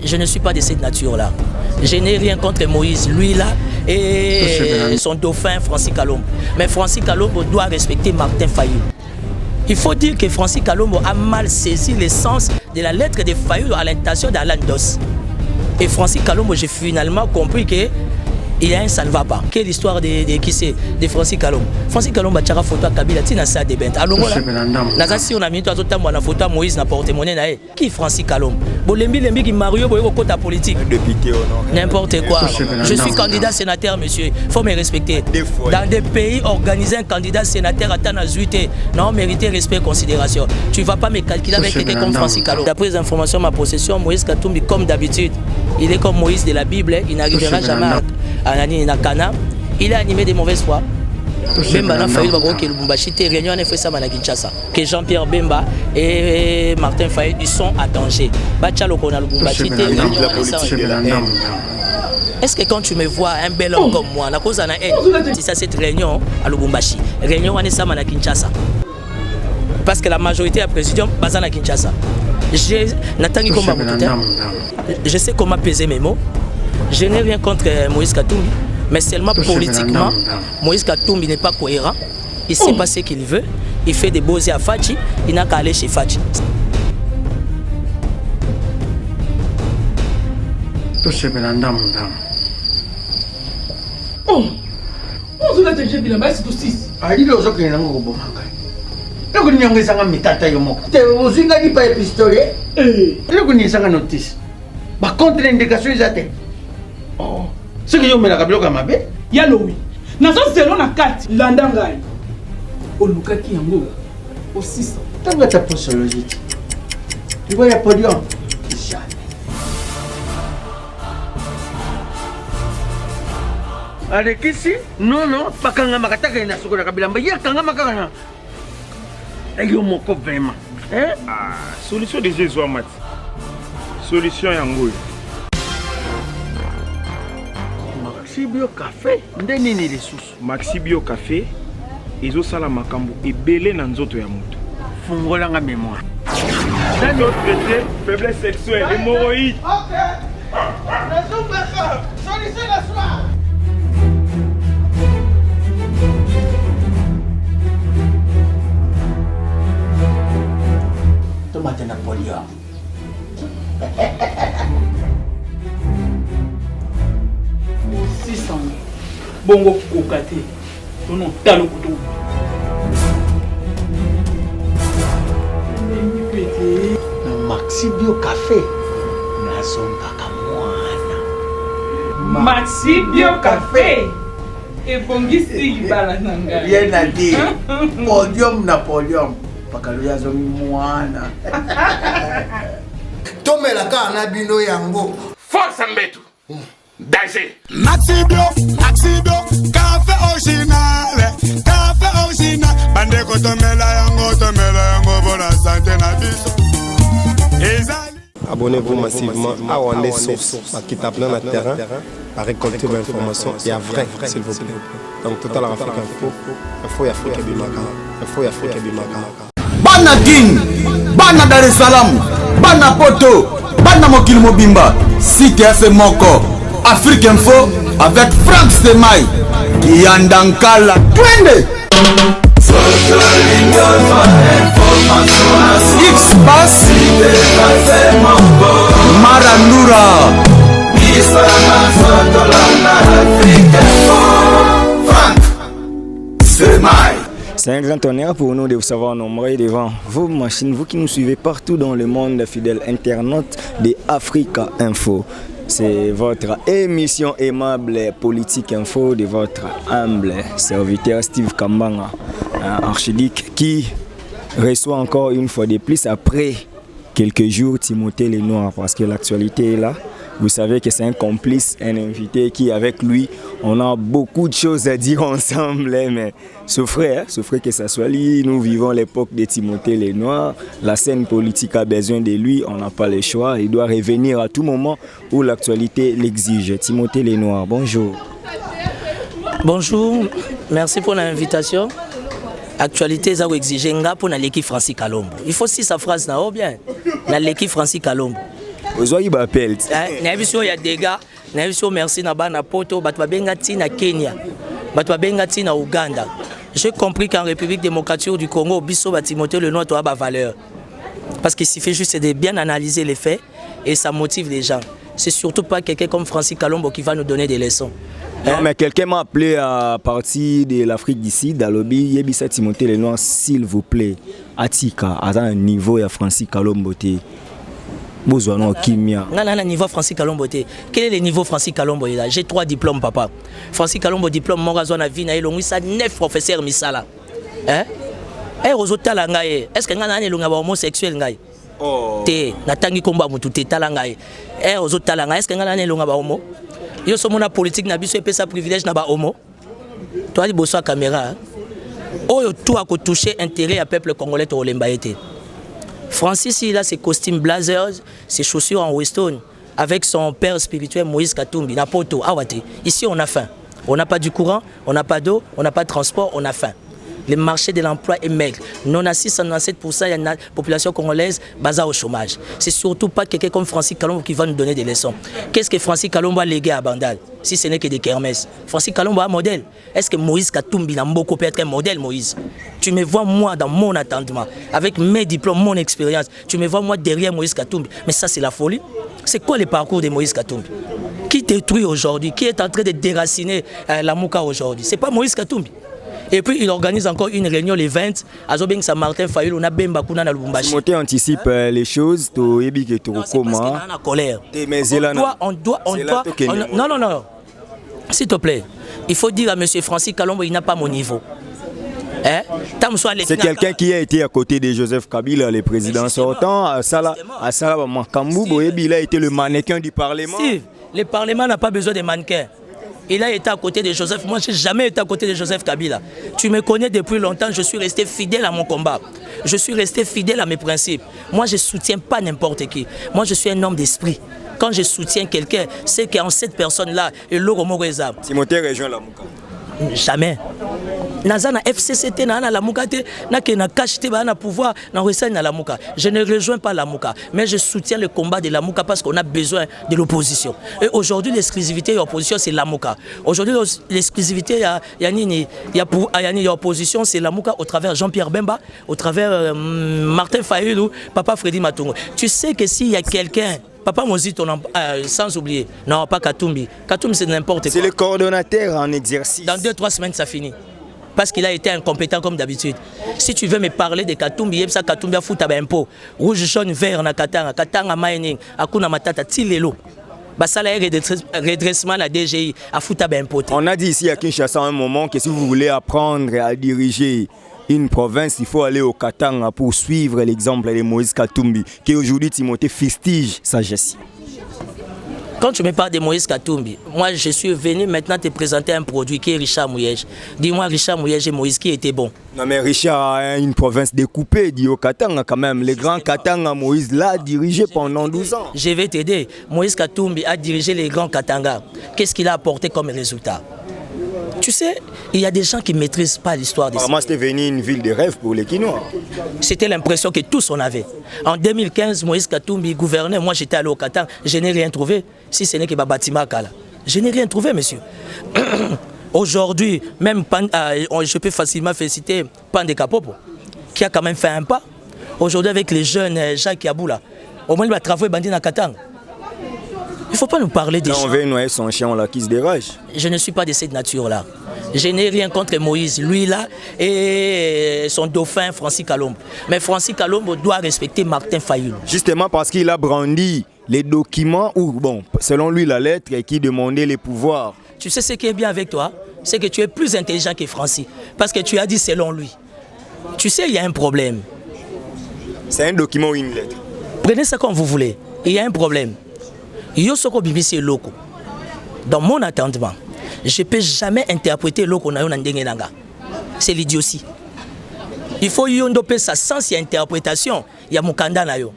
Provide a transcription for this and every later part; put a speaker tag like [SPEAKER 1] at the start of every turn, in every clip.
[SPEAKER 1] je ne suis pas de cette nature-là. Je n'ai rien contre Moïse, lui là, et son dauphin Francis Kalombo. Mais Francis Kalombo doit respecter Martin Fayulu. Il faut dire que Francis Kalombo a mal saisi le sens de la lettre de Fayulu à l'intention d'Alain Dos. Et Francis Kalombo, j'ai finalement compris que il y a un salvapa. Quelle histoire de qui c'est de Francis Kalombo. Francis Kalombo a tiré photo à Kabila, tina sa de bent. Alors là, naza si on a mis toi tout temps na photo Moïse na porte-monnaie na qui Francis Kalombo. Bon lembi qui Mario boyo côté politique. Député n'importe quoi. Je suis candidat sénateur monsieur, faut me respecter. Dans des pays organisés un candidat sénateur attend à 8 ans. Non, mériter respect et considération. Tu vas pas me calculer avec quelqu'un comme Francis Kalombo. D'après les informations ma possession, Moïse Katumbi comme d'habitude, il est comme Moïse de la Bible, il n'arrivera jamais à Nani Nakana, il a animé des mauvaises foi. Bemba n'a failli que Lubumbashi te réunion en fait ça à Kinshasa. Que Jean-Pierre Bemba et Martin Fayulu ils sont à danger. Bachalo qu'on a Lubumbashi te réunion. Est-ce que quand tu me vois un bel homme comme moi, la cause en a un, si ça cette réunion à Lubumbashi, réunion en ça à Kinshasa. Parce que la majorité à président basée à Kinshasa. Je sais comment peser mes mots. Je n'ai rien contre Moïse Katumbi, mais seulement politiquement, Moïse Katumbi n'est pas cohérent. Il ne sait pas ce qu'il veut. Il fait des beaux yeux à Fachi, il n'a qu'à aller chez Fachi.
[SPEAKER 2] Ce que je me rappelle comme ma bête,
[SPEAKER 3] Yaloui. Nazo zelo na kati landangai. Olukaki yango au 600.
[SPEAKER 2] Tant que ta posologie. Tu vois, il y a podium. Jamais. Avec ici, non, pas quand on m'a attaqué, na sukura kabila, mais il y a quand on m'a attaqué. Et il y a mon cop vraiment.
[SPEAKER 4] Solution de Jésus Amat. Solution yango.
[SPEAKER 2] Maxi Bio Café, ndeni ni ressources.
[SPEAKER 4] Maxi Bio Café, ezo sala makambo ebele na nzoto ya moto.
[SPEAKER 2] Fungola nga mémoire.
[SPEAKER 4] Traité faiblesse sexuelle, hémorroïde.
[SPEAKER 2] OK. Solution la soir. Tomate Napoléon.
[SPEAKER 3] Bongo kokate tono talo kutu
[SPEAKER 2] Maxi Bio Café nazonga kamwana
[SPEAKER 3] Maxi Bio Café et bongisi bala nanga
[SPEAKER 2] bien à dire podium Napoléon pakaluya zo mwana
[SPEAKER 5] tomela kana bino yango
[SPEAKER 4] Force mbetu danger
[SPEAKER 5] Maxi Bio café original bande ko tomela yango bona santé na biso ezali.
[SPEAKER 6] Abonnez-vous massivement à Wandé Source qui tape dans le terrain à récolter vos informations et à vrai s'il vous plaît. Donc Total Afrique Info Afrique Bimaka.
[SPEAKER 7] Bana King, Bana Dar es Salaam, Bana Poto, Bana Mokil Mobimba, Site FM Moko, Afrique Info avec Frank Stemai, Yandankala, Twende. X-Bass, Marandura, Frank Stemai.
[SPEAKER 8] C'est un grand honneur pour nous de vous savoir nombreux devant vos machines, vous qui nous suivez partout dans le monde, fidèles internautes de Africa Info. C'est votre émission aimable Politique Info de votre humble serviteur Steve Kambanga, archidique qui reçoit encore une fois de plus après quelques jours Timothée Lenoir parce que l'actualité est là. Vous savez que c'est un complice, un invité qui avec lui, on a beaucoup de choses à dire ensemble, mais souffrez que ça soit lui. Nous vivons l'époque de Timothée Lenoir, la scène politique a besoin de lui, on n'a pas le choix, il doit revenir à tout moment où l'actualité l'exige. Timothée Lenoir, bonjour.
[SPEAKER 1] Bonjour, merci pour l'invitation. Actualité, ça exige pour l'équipe Francis Kalombo. Il faut aussi sa phrase, bien, l'équipe Francis Kalombo.
[SPEAKER 8] Ozoyi ba appel.
[SPEAKER 1] Na biso ya dégâts, na biso merci na bana poto, bato babenga tina Kenya. Bato babenga tina Uganda. J'ai compris qu'en République démocratique du Congo, biso ba Timothée Lenoir to ba valeur. Parce qu'il suffit juste de bien analyser les faits et ça motive les gens. C'est surtout pas quelqu'un comme Francis Kalombo qui va nous donner des leçons.
[SPEAKER 8] Non, mais quelqu'un m'a appelé à partir de l'Afrique d'ici, dans le lobby, Yebisa Timothée Lenoir, s'il vous plaît, Atika, à un niveau, il y a Francis Kalombo. Besoin de Kimia.
[SPEAKER 1] Non, niveau Francis Kalombo. Quel est le niveau Francis Kalombo? J'ai 3 diplômes, papa. Francis Kalombo, diplôme, mon raison à vie, il a 9 professeurs, Misala. Hein? Est-ce que vous avez un homosexuel? Te natangi komba mutu te talanga ozo talanga est-ce que ngana ne longa ba homo yo so mona politique na biso epesa privilège na ba homo toi di boso caméra oyo tout a ko toucher intérêt à peuple congolais to lemba été Francis il a ses costumes blazers, ses chaussures en weston avec son père spirituel Moïse Katumbi na poto awate. Ici on a faim, on n'a pas du courant, on n'a pas d'eau, on n'a pas de transport, on a faim. Le marché de l'emploi est maigre. Non à 697%, il y a une population congolaise basée au chômage. C'est surtout pas quelqu'un comme Francis Kalombo qui va nous donner des leçons. Qu'est-ce que Francis Kalombo a légué à Bandal, si ce n'est que des kermesses? Francis Kalombo a un modèle. Est-ce que Moïse Katumbi Namboko peut être un modèle, Moïse? Tu me vois moi dans mon attendement, avec mes diplômes, mon expérience. Tu me vois moi derrière Moïse Katumbi. Mais ça c'est la folie. C'est quoi le parcours de Moïse Katumbi? Qui détruit aujourd'hui? Qui est en train de déraciner la Mouka aujourd'hui? C'est pas Moïse Katumbi. Et puis il organise encore une réunion les 20 à Zobeng Saint-Martin Fayulu on a Bemba Kuna na Lubumbashi.
[SPEAKER 8] Timothée anticipe les choses to yebi ke to comment.
[SPEAKER 1] Colère. On doit non. S'il te plaît, il faut dire à monsieur Francis Kalombo il n'a pas mon niveau. Hein? C'est
[SPEAKER 8] quelqu'un qui a été à côté de Joseph Kabila, le président sortant. À Sala Makambu, il a été le mannequin du Parlement.
[SPEAKER 1] Si, le Parlement n'a pas besoin de mannequins. Il a été à côté de Joseph. Moi, je n'ai jamais été à côté de Joseph Kabila. Tu me connais depuis longtemps, je suis resté fidèle à mon combat. Je suis resté fidèle à mes principes. Moi, je ne soutiens pas n'importe qui. Moi, je suis un homme d'esprit. Quand je soutiens quelqu'un, c'est qu'en cette personne-là, il l'aura mon réserve.
[SPEAKER 8] Timothée rejoint la Mouka.
[SPEAKER 1] Jamais. Nazana FCCT na la Mouka te na ke na cache te ba na pouvoir na resaigne na la Mouka. Je ne rejoins pas la Mouka, mais je soutiens le combat de la Mouka parce qu'on a besoin de l'opposition. Et aujourd'hui l'exclusivité de l'opposition c'est la Mouka. Aujourd'hui l'exclusivité il y a opposition c'est la Mouka au travers Jean-Pierre Bemba, au travers Martin Fayulu, Papa Freddy Matungo. Tu sais que s'il y a quelqu'un Papa Mozit, sans oublier. Non, pas Katumbi. Katumbi, c'est n'importe quoi.
[SPEAKER 8] C'est le coordonnateur en exercice.
[SPEAKER 1] Dans 2-3 semaines, ça finit. Parce qu'il a été incompétent comme d'habitude. Si tu veux me parler de Katumbi, ça Katumbi a foutu un pot. Rouge, jaune, vert, na Katanga, Katanga, mining, Akuna Matata, Tilelo. Ça a redressement la DGI a foutu un pot.
[SPEAKER 8] On a dit ici à Kinshasa à un moment que si vous voulez apprendre à diriger une province, il faut aller au Katanga pour suivre l'exemple de Moïse Katumbi, qui aujourd'hui Timothée fustige sa gestion.
[SPEAKER 1] Quand tu me parles de Moïse Katumbi, moi je suis venu maintenant te présenter un produit qui est Richard Mouyej. Dis-moi Richard Mouyej et Moïse qui était bon.
[SPEAKER 8] Non mais Richard a une province découpée, dit au Katanga quand même. Les grands Katanga, Moïse l'a dirigé pendant 12 ans.
[SPEAKER 1] Je vais t'aider. Moïse Katumbi a dirigé les grands Katanga. Qu'est-ce qu'il a apporté comme résultat? Tu sais, il y a des gens qui ne maîtrisent pas l'histoire de ça.
[SPEAKER 8] Moi, c'était venu une ville de rêve pour les Kinois.
[SPEAKER 1] C'était l'impression que tous on avait. En 2015, Moïse Katumbi gouvernait. Moi, j'étais allé au Katanga. Je n'ai rien trouvé. Si ce n'est que Babatima Kala. Je n'ai rien trouvé, monsieur. Aujourd'hui, même je peux facilement féliciter Pandé Kapopo, qui a quand même fait un pas. Aujourd'hui, avec les jeunes Jacques Yaboula, au moins il va travailler bandit dans Katanga. Il ne faut pas nous parler des gens.
[SPEAKER 8] On veut noyer son chien, on la qui se dérage.
[SPEAKER 1] Je ne suis pas de cette nature-là. Je n'ai rien contre Moïse, lui là, et son dauphin Francis Kalombo. Mais Francis Kalombo doit respecter Martin Fayulu.
[SPEAKER 8] Justement parce qu'il a brandi les documents, ou bon, selon lui la lettre qui demandait les pouvoirs.
[SPEAKER 1] Tu sais ce qui est bien avec toi? C'est que tu es plus intelligent que Francis. Parce que tu as dit selon lui. Tu sais, il y a un problème.
[SPEAKER 8] C'est un document ou une lettre?
[SPEAKER 1] Prenez ça comme vous voulez. Il y a un problème. Yosoko Bibisi Loko. Dans mon attendement, je ne peux jamais interpréter Loko na ndenge nanga. C'est l'idiotie. Il faut yondoper sa sens et interprétation. Il y a Mukanda na yo.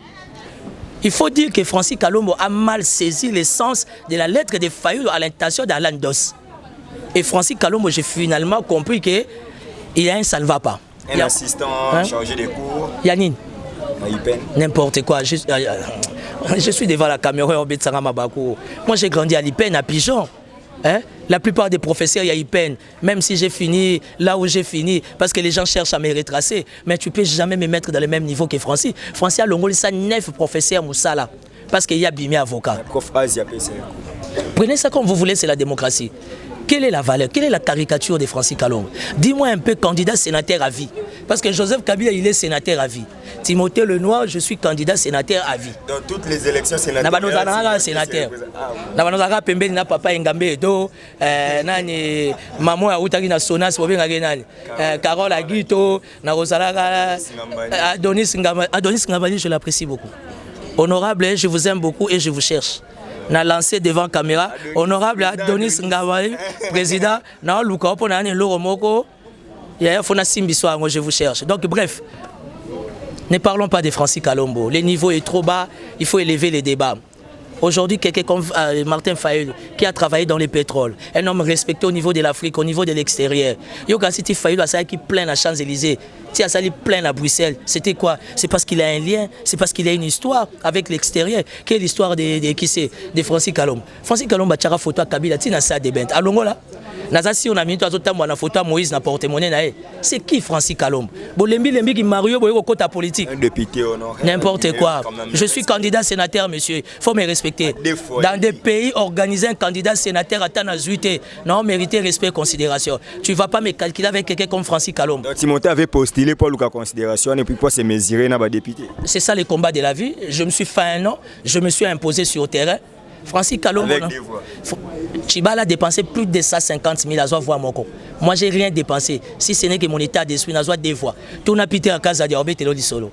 [SPEAKER 1] Il faut dire que Francis Kalombo a mal saisi le sens de la lettre de Fayulu à l'intention d'Alan Dos. Et Francis Kalombo, j'ai finalement compris qu'il y a un salva-pas.
[SPEAKER 8] Un assistant chargé des cours.
[SPEAKER 1] Yanine. N'importe quoi. Je suis devant la caméra, moi j'ai grandi à l'IPEN, à Pigeon. Hein? La plupart des professeurs, il y a IPEN. Même si j'ai fini là où j'ai fini, parce que les gens cherchent à me retracer, mais tu ne peux jamais me mettre dans le même niveau que Francis. Francis a l'ongoli, ça 9 professeurs Moussala, parce qu'il y a Bimé avocat. Prenez ça comme vous voulez, c'est la démocratie. Quelle est la valeur, quelle est la caricature de Francis Kalombe? Dis-moi un peu, candidat sénateur à vie. Parce que Joseph Kabila, il est sénateur à vie. Timothée Lenoir, je suis candidat sénateur à vie.
[SPEAKER 6] Dans toutes les élections sénatoriales.
[SPEAKER 1] Nabanozana sénateur. Nabanozana Pembe na papa Ngambe Edo, nani maman Aoutaki na Sonas Bobenga Genani. Carole Aguito, na Rosalaga, Adonis Ngabali, je l'apprécie beaucoup. Honorable, je vous aime beaucoup et je vous cherche. Na lancé devant caméra, honorable Adonis Ngabali, président, na Luka pour nani Loro Moko. Je vous cherche. Donc bref, ne parlons pas de Francis Kalombe. Le niveau est trop bas, il faut élever les débats. Aujourd'hui, quelqu'un comme Martin Fayulu, qui a travaillé dans les pétroles, un homme respecté au niveau de l'Afrique, au niveau de l'extérieur. Yokasiti Fayulu a qui plein à Champs-Élysées, qui a sali plein à Bruxelles. C'était quoi? C'est parce qu'il a un lien, c'est parce qu'il a une histoire avec l'extérieur. Quelle est l'histoire de Francis Kalombe? Francis Kalombe a tiré photo à Kabila, tina sa debent. Allons là. Si on a mis une photo à Moïse na porte-monnaie, c'est qui Francis Kalombe? Bolembi qui Mario boyo côté politique.
[SPEAKER 6] Un député honoré.
[SPEAKER 1] N'importe quoi. Je suis candidat sénateur, monsieur. Faut me respecter. Dans des pays organisés, un candidat sénateur à Tanazuité, non mérité respect et considération. Tu ne vas pas me calculer avec quelqu'un comme Francis Kalombe.
[SPEAKER 8] Donc Timothée avait postulé pour le considération et puis pour se mesurer dans les députés.
[SPEAKER 1] C'est ça le combat de la vie. Je me suis fait un an, je me suis imposé sur le terrain. Francis Kalombe, Chibala a dépensé plus de 150 000 à voir mon compte. Moi, j'ai rien dépensé. Si ce n'est que mon état d'esprit, n'a pas deux fois. Tout n'a pité à casa de Robert Telodi Solo.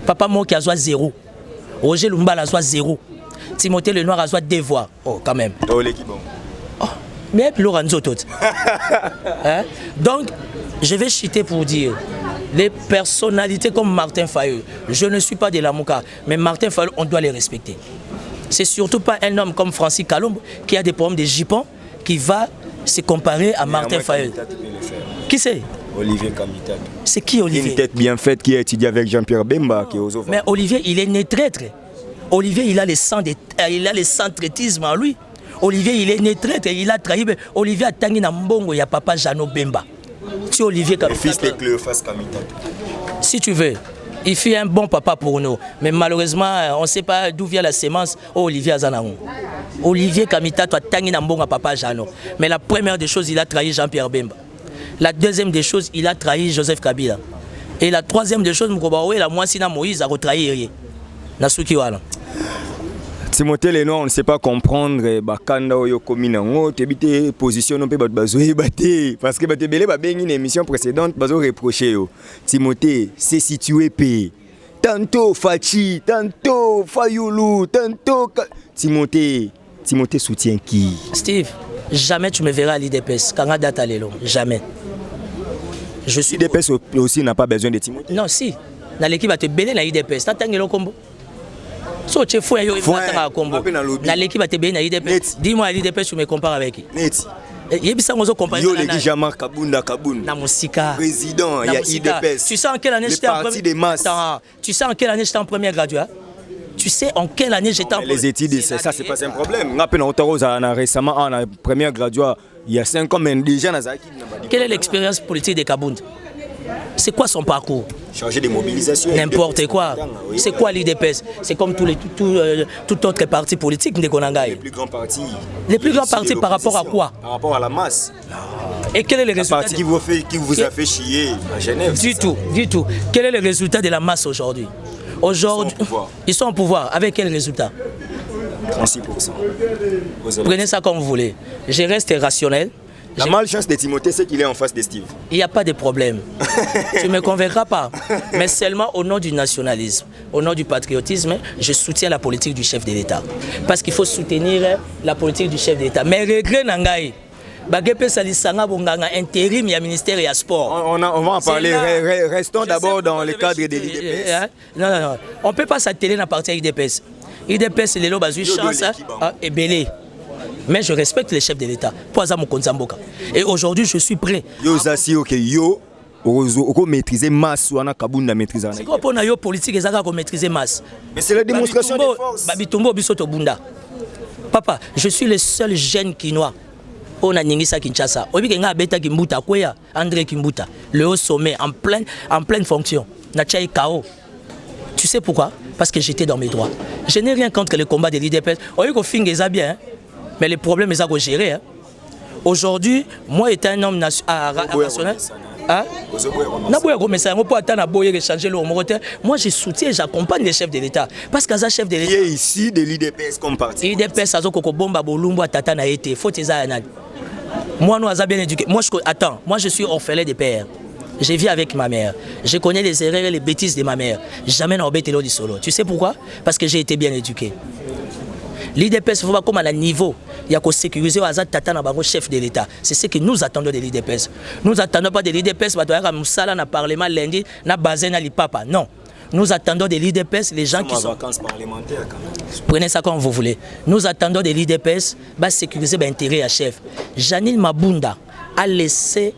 [SPEAKER 1] Papa Moki a soit 0. Roger Lumba a soit 0. Timothée Lenoir a soit 2 voix. Oh, quand même.
[SPEAKER 6] Oh, l'équipe.
[SPEAKER 1] Oh, mais puis Lorenzo tout. Hein? Donc, je vais chuter pour dire. Les personnalités comme Martin Fayulu, je ne suis pas de la Mouka, mais Martin Fayulu, on doit les respecter. C'est surtout pas un homme comme Francis Kalombe qui a des problèmes de jupons qui va se comparer à Martin Fayulu. Qui c'est?
[SPEAKER 6] Olivier Kamitato.
[SPEAKER 1] C'est qui Olivier?
[SPEAKER 8] Une tête bien faite qui a étudié avec Jean-Pierre Bemba. Qui est aux
[SPEAKER 1] mais Olivier, il est né traître. Olivier, il a les centrétisme en lui. Olivier, il est né traître, il a trahi. Olivier a tangi na mbongo, il y a papa Jano Bemba. Tu Olivier Kamitato.
[SPEAKER 6] Le fils de Cléophas Kamitato.
[SPEAKER 1] Si tu veux. Il fait un bon papa pour nous. Mais malheureusement, on ne sait pas d'où vient la sémence. Oh, Olivier Azanaou. Olivier Kamitato a tangi nambong à papa Jano. Mais la première des choses, il a trahi Jean-Pierre Bemba. La deuxième des choses, il a trahi Joseph Kabila. Et la troisième des choses, la Moissina Moïse a retrahi Nasuki Wala.
[SPEAKER 8] Timothée Lenoir, on ne sait pas comprendre bakanda oyo komina ngo tebite position on peut bazoé baté parce que baté belé ba bengi une émission précédente bazo reprocher yo. Timothée c'est situé pays. Tantôt Fachi, tantôt Fayulu, tantôt Timothée soutient qui?
[SPEAKER 1] Steve, jamais tu me verras à l'IDPS quand data lelo, jamais. Je suis
[SPEAKER 8] l'IDPS aussi n'a pas besoin de Timothée.
[SPEAKER 1] Non, si. Dans l'équipe va te belé na IDPS, t'atangelo combo. So tu fous un combo. Dans l'équipe à TB, dis-moi à l'IDP, tu me compares avec qui? Il y a ça, on se compare.
[SPEAKER 6] Yo, les Jean-Marc Kabounda. Président, il y a IDPS.
[SPEAKER 1] Tu sais en quelle année j'étais en première? Tu sais en quelle année j'étais en première graduat? Tu sais en quelle année j'étais en première?
[SPEAKER 8] Les études, ça c'est pas un problème. Récemment, en première graduat, il y a 5 ans, mais déjà dans la.
[SPEAKER 1] Quelle est l'expérience politique de Kabounda? C'est quoi son parcours?
[SPEAKER 6] Chargé de mobilisation.
[SPEAKER 1] N'importe quoi. C'est quoi l'IDPS? C'est comme tout autre parti politique de Konangaï.
[SPEAKER 6] Les plus grands partis.
[SPEAKER 1] Les plus grands partis par rapport à quoi?
[SPEAKER 6] Par rapport à la masse.
[SPEAKER 1] Et quel est le résultat?
[SPEAKER 6] Parti qui vous a fait chier à Genève.
[SPEAKER 1] Du tout. Quel est le résultat de la masse aujourd'hui? Aujourd'hui, ils sont au pouvoir. Avec quel résultat?
[SPEAKER 6] 36%.
[SPEAKER 1] Prenez ça comme vous voulez. Je reste rationnel.
[SPEAKER 6] La malchance de Timothée, c'est qu'il est en face de Steve.
[SPEAKER 1] Il n'y a pas de problème. Tu ne me convaincras pas. Mais seulement au nom du nationalisme, au nom du patriotisme, je soutiens la politique du chef de l'État. Parce qu'il faut soutenir la politique du chef de l'État. Mais regret Nangaï. Intérim, il y a ministère et il y a sport.
[SPEAKER 8] On va en parler. Restons d'abord dans le cadre de l'IDPS.
[SPEAKER 1] Non. On ne peut pas s'atteler dans la partie IDPS. IDPS, c'est les lots basés chance et belé. Mais je respecte les chefs de l'État. Et aujourd'hui, je suis prêt.
[SPEAKER 6] Yo Zassi, ok, yo.
[SPEAKER 8] on maîtriser masse ou on a kabunda maîtriser.
[SPEAKER 1] C'est quoi pour nous politique ezaka ko maîtriser masse.
[SPEAKER 8] Mais c'est la démonstration de force.
[SPEAKER 1] Babitumbo bisoto bunda. Papa, je suis le seul jeune Kinois. On a Ningisa Kinshasa. Obi kenga beta Kimbuta Kweya, André Kimbuta, le haut sommet en pleine fonction. Natchaï Kao. Tu sais pourquoi? Parce que j'étais dans mes droits. Je n'ai rien contre le combat de l'IDPS. On dit qu'on finit ça bien, mais les problèmes ils ont géré. Aujourd'hui, moi étant un homme national. Moi je soutiens et j'accompagne les chefs de l'État. Parce qu'à chef de l'État.
[SPEAKER 8] Il est ici de l'IDPS comme parti.
[SPEAKER 1] L'IDPS a bomba bolumba tata na été. Faut moi nous a bien éduqué. Moi je suis orphelin de père. Je vis avec ma mère. Je connais les erreurs et les bêtises de ma mère. Jamais n'a obéi du solo. Tu sais pourquoi? Parce que j'ai été bien éduqué. L'IDPS, il faut voir comme à un niveau. Il y a qu'à sécuriser le chef de l'État. C'est ce que nous attendons de l'IDPS. Nous n'attendons pas de l'IDPS, na parlement lundi, na basé na l'IPAPA. Non. Nous attendons de l'IDPS les gens qui sont.
[SPEAKER 8] Vacances parlementaires.
[SPEAKER 1] Prenez ça comme vous voulez. Nous attendons de l'IDPS de sécuriser l'intérêt à chef. Janine Mabunda a laissé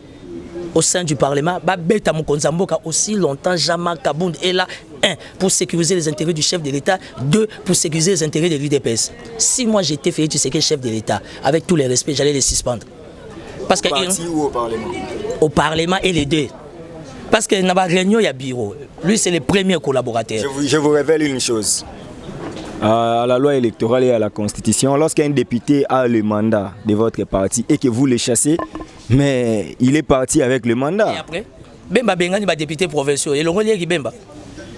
[SPEAKER 1] au sein du Parlement, Babeta Mukonzamboka aussi longtemps, Jama Kabound est là, 1, pour sécuriser les intérêts du chef de l'État, 2, pour sécuriser les intérêts de l'UDPS. Si moi j'étais fait, tu sais que chef de l'État, avec tous les respects, j'allais les suspendre. Parce que
[SPEAKER 8] parti ou au Parlement?
[SPEAKER 1] Au Parlement et les deux. Parce que dans la réunion, il y a bureau. Lui, c'est le premier collaborateur.
[SPEAKER 8] Je vous révèle une chose. À la loi électorale et à la Constitution, lorsqu'un député a le mandat de votre parti et que vous le chassez, mais il est parti avec le mandat.
[SPEAKER 1] Et après, Bemba Bengani va député provincial. Et le Bemba.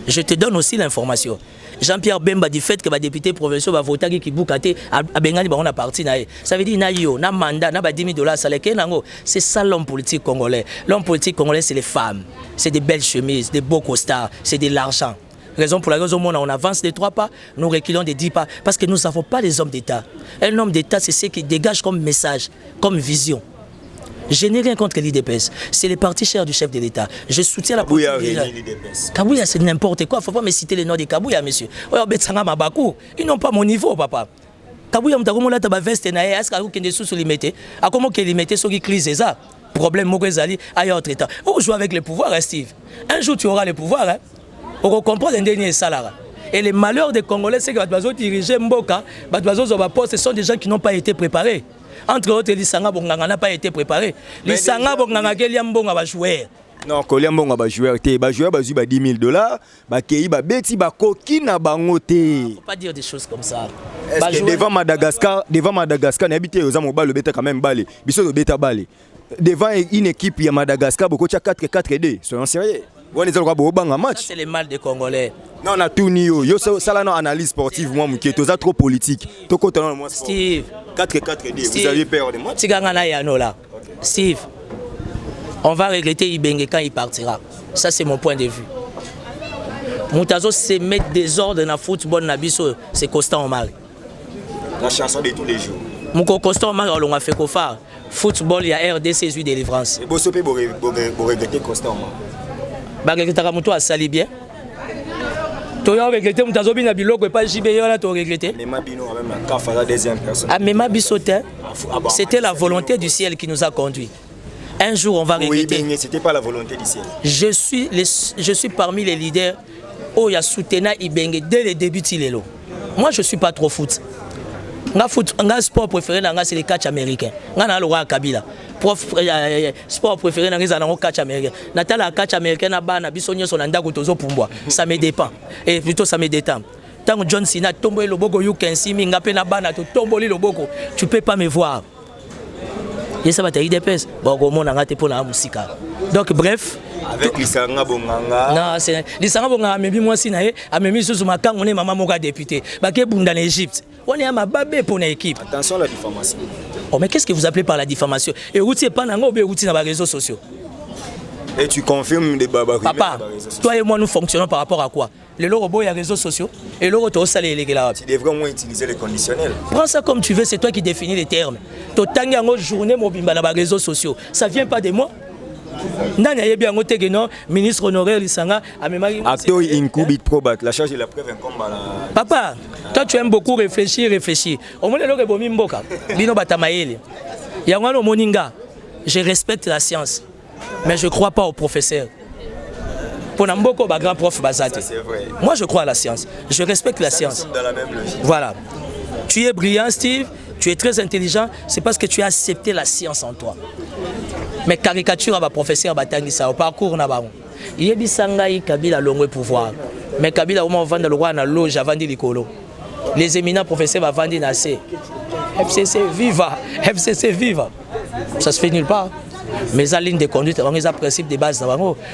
[SPEAKER 1] Je te donne aussi l'information. Jean-Pierre Bemba dit fait que le député provincial va voter qui boukate à Bengani on a parti nae. Ça veut dire naïo, na mandat, na ba 10 000 $, ça les kenango. C'est ça l'homme politique congolais. L'homme politique congolais c'est les femmes, c'est des belles chemises, des beaux costards, c'est de l'argent. Raison pour laquelle on avance de 3 pas, nous reculons de 10 pas, parce que nous n'avons pas les hommes d'État. Un homme d'État, c'est ce qui dégage comme message, comme vision. Je n'ai rien contre l'IDPS. C'est les partis chers du chef de l'État. Je soutiens la politique. Kabouya, c'est n'importe quoi. Il ne faut pas me citer le nom de Kabouya, monsieur. Ils n'ont pas mon niveau, papa. Kabouya, tu as veste na est-ce qu'il y a des sous limités? À comment qu'il limité ceux qui crise ça? Problème, Mokezali, ailleurs autre temps. On joue avec le pouvoir, Steve. Un jour, tu auras le pouvoir, hein? On comprend un dernier salaire. Et les malheurs des Congolais, c'est que les diriger Mboka, ce sont des gens qui n'ont pas été préparés. Entre autres, les Sanga Bonganga n'a pas été préparé. Les Sanga Bonganga Keliambonga va jouer.
[SPEAKER 8] Non, Koliambonga va jouer. Va jouer, va jouer 10 000 $. Va kei, va beti, va koki na bangote.
[SPEAKER 1] Il ne faut pas dire des choses comme ça.
[SPEAKER 8] Devant Madagascar, on habite aux Amoba, le bêta quand même balé. Biso le bêta balé. Devant une équipe, il y a Madagascar, beaucoup de 4-4-2. Soyons sérieux.
[SPEAKER 1] C'est le mal des Congolais.
[SPEAKER 8] Non, on a tout nio. Ça là, analyse sportive, moi, qui est trop politique.
[SPEAKER 1] Steve.
[SPEAKER 8] 4-4-2. Vous avez peur de moi?
[SPEAKER 1] Steve, on va regretter Ibenge quand il partira. Ça, c'est mon point de vue. Moutazo se mettre des ordres dans le football, c'est Constant Omar.
[SPEAKER 8] La chanson de tous les jours.
[SPEAKER 1] Mon Constant Omar, on a fait qu'au phare. Football, il y a RDC, c'est délivrance.
[SPEAKER 8] Et vous regrettez Constant Omar?
[SPEAKER 1] Regretter Moutou a sali bien. Tu as regretté Moutazo Bina Biloko et pas JB, tu as regretté. Mema Bissotin, c'était la volonté du ciel qui nous a conduits. Un jour, on va regretter.
[SPEAKER 8] Oui, c'était pas la volonté du ciel.
[SPEAKER 1] Je suis parmi les leaders où il y a soutenu Ibenge dès le début de Tilelo. Moi, je ne suis pas trop foot. Mon sport préféré, c'est le catch américain. Je suis le Kabila. Sport préféré, c'est le catch américain. Le catch américain, ça me dépend. Et plutôt, ça me détend. Tant que John Cena tombe le bogo, you can see me, tu ne peux pas me voir. Et ça va te IDPS. Donc bref.
[SPEAKER 8] Avec Lisanga Bonganga.
[SPEAKER 1] Non, c'est Lisanga Bonganga, mais moi aussi, je suis on est maman moka député. Baké Bunda en Égypte. On est à ma babé pour une équipe.
[SPEAKER 8] Attention à la diffamation.
[SPEAKER 1] Oh, mais qu'est-ce que vous appelez par la diffamation? Et où tu pas dans les réseaux sociaux?
[SPEAKER 8] Et tu confirmes des babas.
[SPEAKER 1] Papa, toi et moi nous fonctionnons par rapport à quoi? Le robot, il y a les réseaux sociaux et le robot, ça les là.
[SPEAKER 8] Tu devrais moins utiliser les conditionnels.
[SPEAKER 1] Prends ça comme tu veux, c'est toi qui définis les termes. Tu as une journée mobile dans les réseaux sociaux. Ça ne vient pas de moi. Ministre honoraire Lisanga
[SPEAKER 8] acteur Inkubit Probat, la charge de la preuve incombe à la...
[SPEAKER 1] Papa, toi tu aimes beaucoup réfléchir. Au moins le Bino Batamaele. Yangano Moninga, je respecte la science. mais je ne crois pas aux professeurs. Pour Namboko, grand prof Bazate. Moi, je crois à la science. Je respecte la science.
[SPEAKER 8] Dans la même logique.
[SPEAKER 1] Voilà. Tu es brillant, Steve. Tu es très intelligent. C'est parce que tu as accepté la science en toi. Mais caricature à ma professeur Batangisa au parcours na bango. Yebi sangai Kabila longwe pouvoir. Mais Kabila au moins vend le roi na loge avant di likolo. Les éminents professeurs va vendre na C. FCC viva, FCC viva. Ça se fait nulle part. Mais la ligne de conduite, on a un principe de base.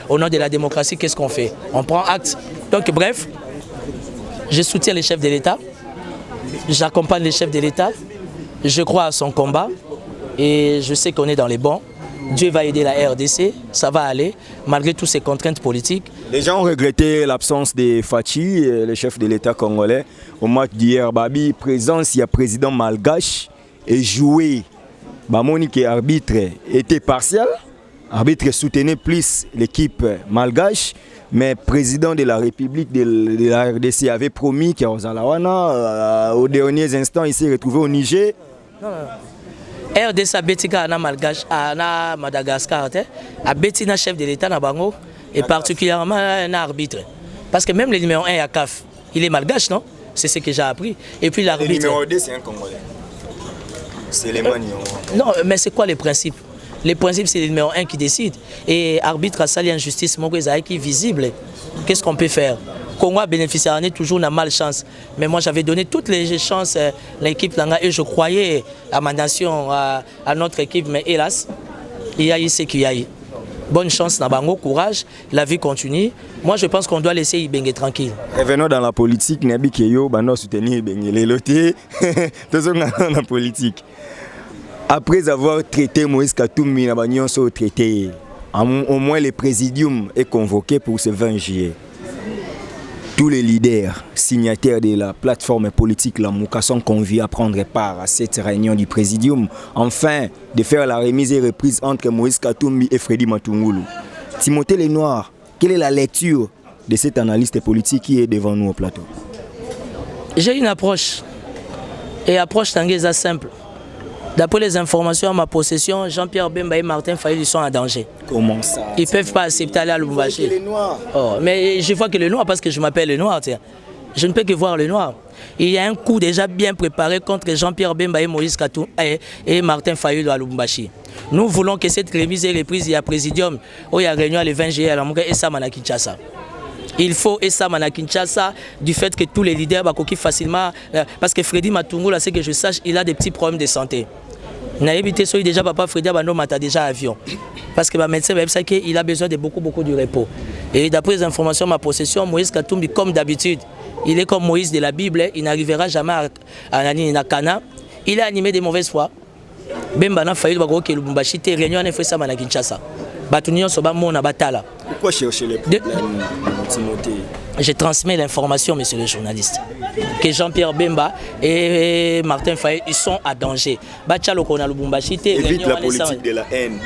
[SPEAKER 1] Au nom de la démocratie, qu'est-ce qu'on fait? On prend acte. Donc bref, je soutiens les chefs de l'État. J'accompagne les chefs de l'État. Je crois à son combat. Et je sais qu'on est dans les bons. Dieu va aider la RDC. Ça va aller, malgré toutes ces contraintes politiques.
[SPEAKER 8] Les gens ont regretté l'absence de Fachi, le chef de l'État congolais. Au match d'hier, Babi, présence, il y a président malgache et joué. Monique arbitre était partiel, arbitre soutenait plus l'équipe malgache, mais président de la République de la RDC avait promis qu'à Ozalawana, aux derniers instants, il s'est retrouvé au Niger.
[SPEAKER 1] Non. RDC a Betika à malgache, à Madagascar, a Betina chef de l'État Nabango, et particulièrement un arbitre. Parce que même le numéro 1 à CAF, il est malgache, non? C'est ce que j'ai appris. Et puis l'arbitre.
[SPEAKER 8] Le numéro 2, c'est un Congolais. C'est les manions.
[SPEAKER 1] Non, mais c'est quoi les principes? Les principes, c'est le numéro 1 qui décide. Et arbitre à sali en justice, mon gars, qui est visible. Qu'est-ce qu'on peut faire? Congo bénéficiaire toujours n'a malchance. Mais moi, j'avais donné toutes les chances à l'équipe Langa et je croyais à ma nation, à notre équipe. Mais hélas, il y a eu ce qu'il y a eu. Bonne chance, Nabango, courage, la vie continue. Moi, je pense qu'on doit laisser Ibenge tranquille.
[SPEAKER 8] Revenons dans la politique, Nabi Keyo, Bano soutenir Ibenge, les lotés, tout ça dans la politique. Après avoir traité Moïse Katumbi, Nabagnon sont traités. Au moins, le présidium est convoqué pour ce 20 juillet. Tous les leaders signataires de la plateforme politique Lamouka sont conviés à prendre part à cette réunion du présidium, afin de faire la remise et reprise entre Moïse Katumbi et Freddy Matungulu. Timothée Lenoir, quelle est la lecture de cet analyste politique qui est devant nous au plateau?
[SPEAKER 1] J'ai une approche, et approche tanguesa simple. D'après les informations à ma possession, Jean-Pierre Bemba et Martin Fayulu sont en danger.
[SPEAKER 8] Comment ça?
[SPEAKER 1] Ils ne peuvent pas accepter aller à Lubumbashi. Oh, mais je vois que le noir, parce que je m'appelle le noir, tiens. Je ne peux que voir le noir. Il y a un coup déjà bien préparé contre Jean-Pierre Bemba et Moïse Katou et Martin Fayulu à Lubumbashi. Nous voulons que cette remise et reprise, il y a présidium, où il y a réunion le 20 juillet à la Mouka et Samana Kinshasa. Il faut et Samana Kinshasa du fait que tous les leaders coquillent facilement, parce que Freddy Matungulu, c'est que je sache, il a des petits problèmes de santé. Déjà papa Freddy Abando m'a déjà avion parce que ma médecin il a besoin de beaucoup de repos. Et d'après les informations ma possession, Moïse Katumbi comme d'habitude, il est comme Moïse de la Bible, il n'arrivera jamais à Nakana. Il est animé de mauvaise foi. Bemba na failli bako ke Lubumbashi te réunion na fait ça na Kinshasa. Batunion soba mona batala.
[SPEAKER 8] Pourquoi chercher les problèmes, Timothée?
[SPEAKER 1] Je transmets l'information, monsieur le journaliste, que Jean-Pierre Bemba et Martin Fayulu, ils sont à danger.
[SPEAKER 8] Évite la politique de la haine.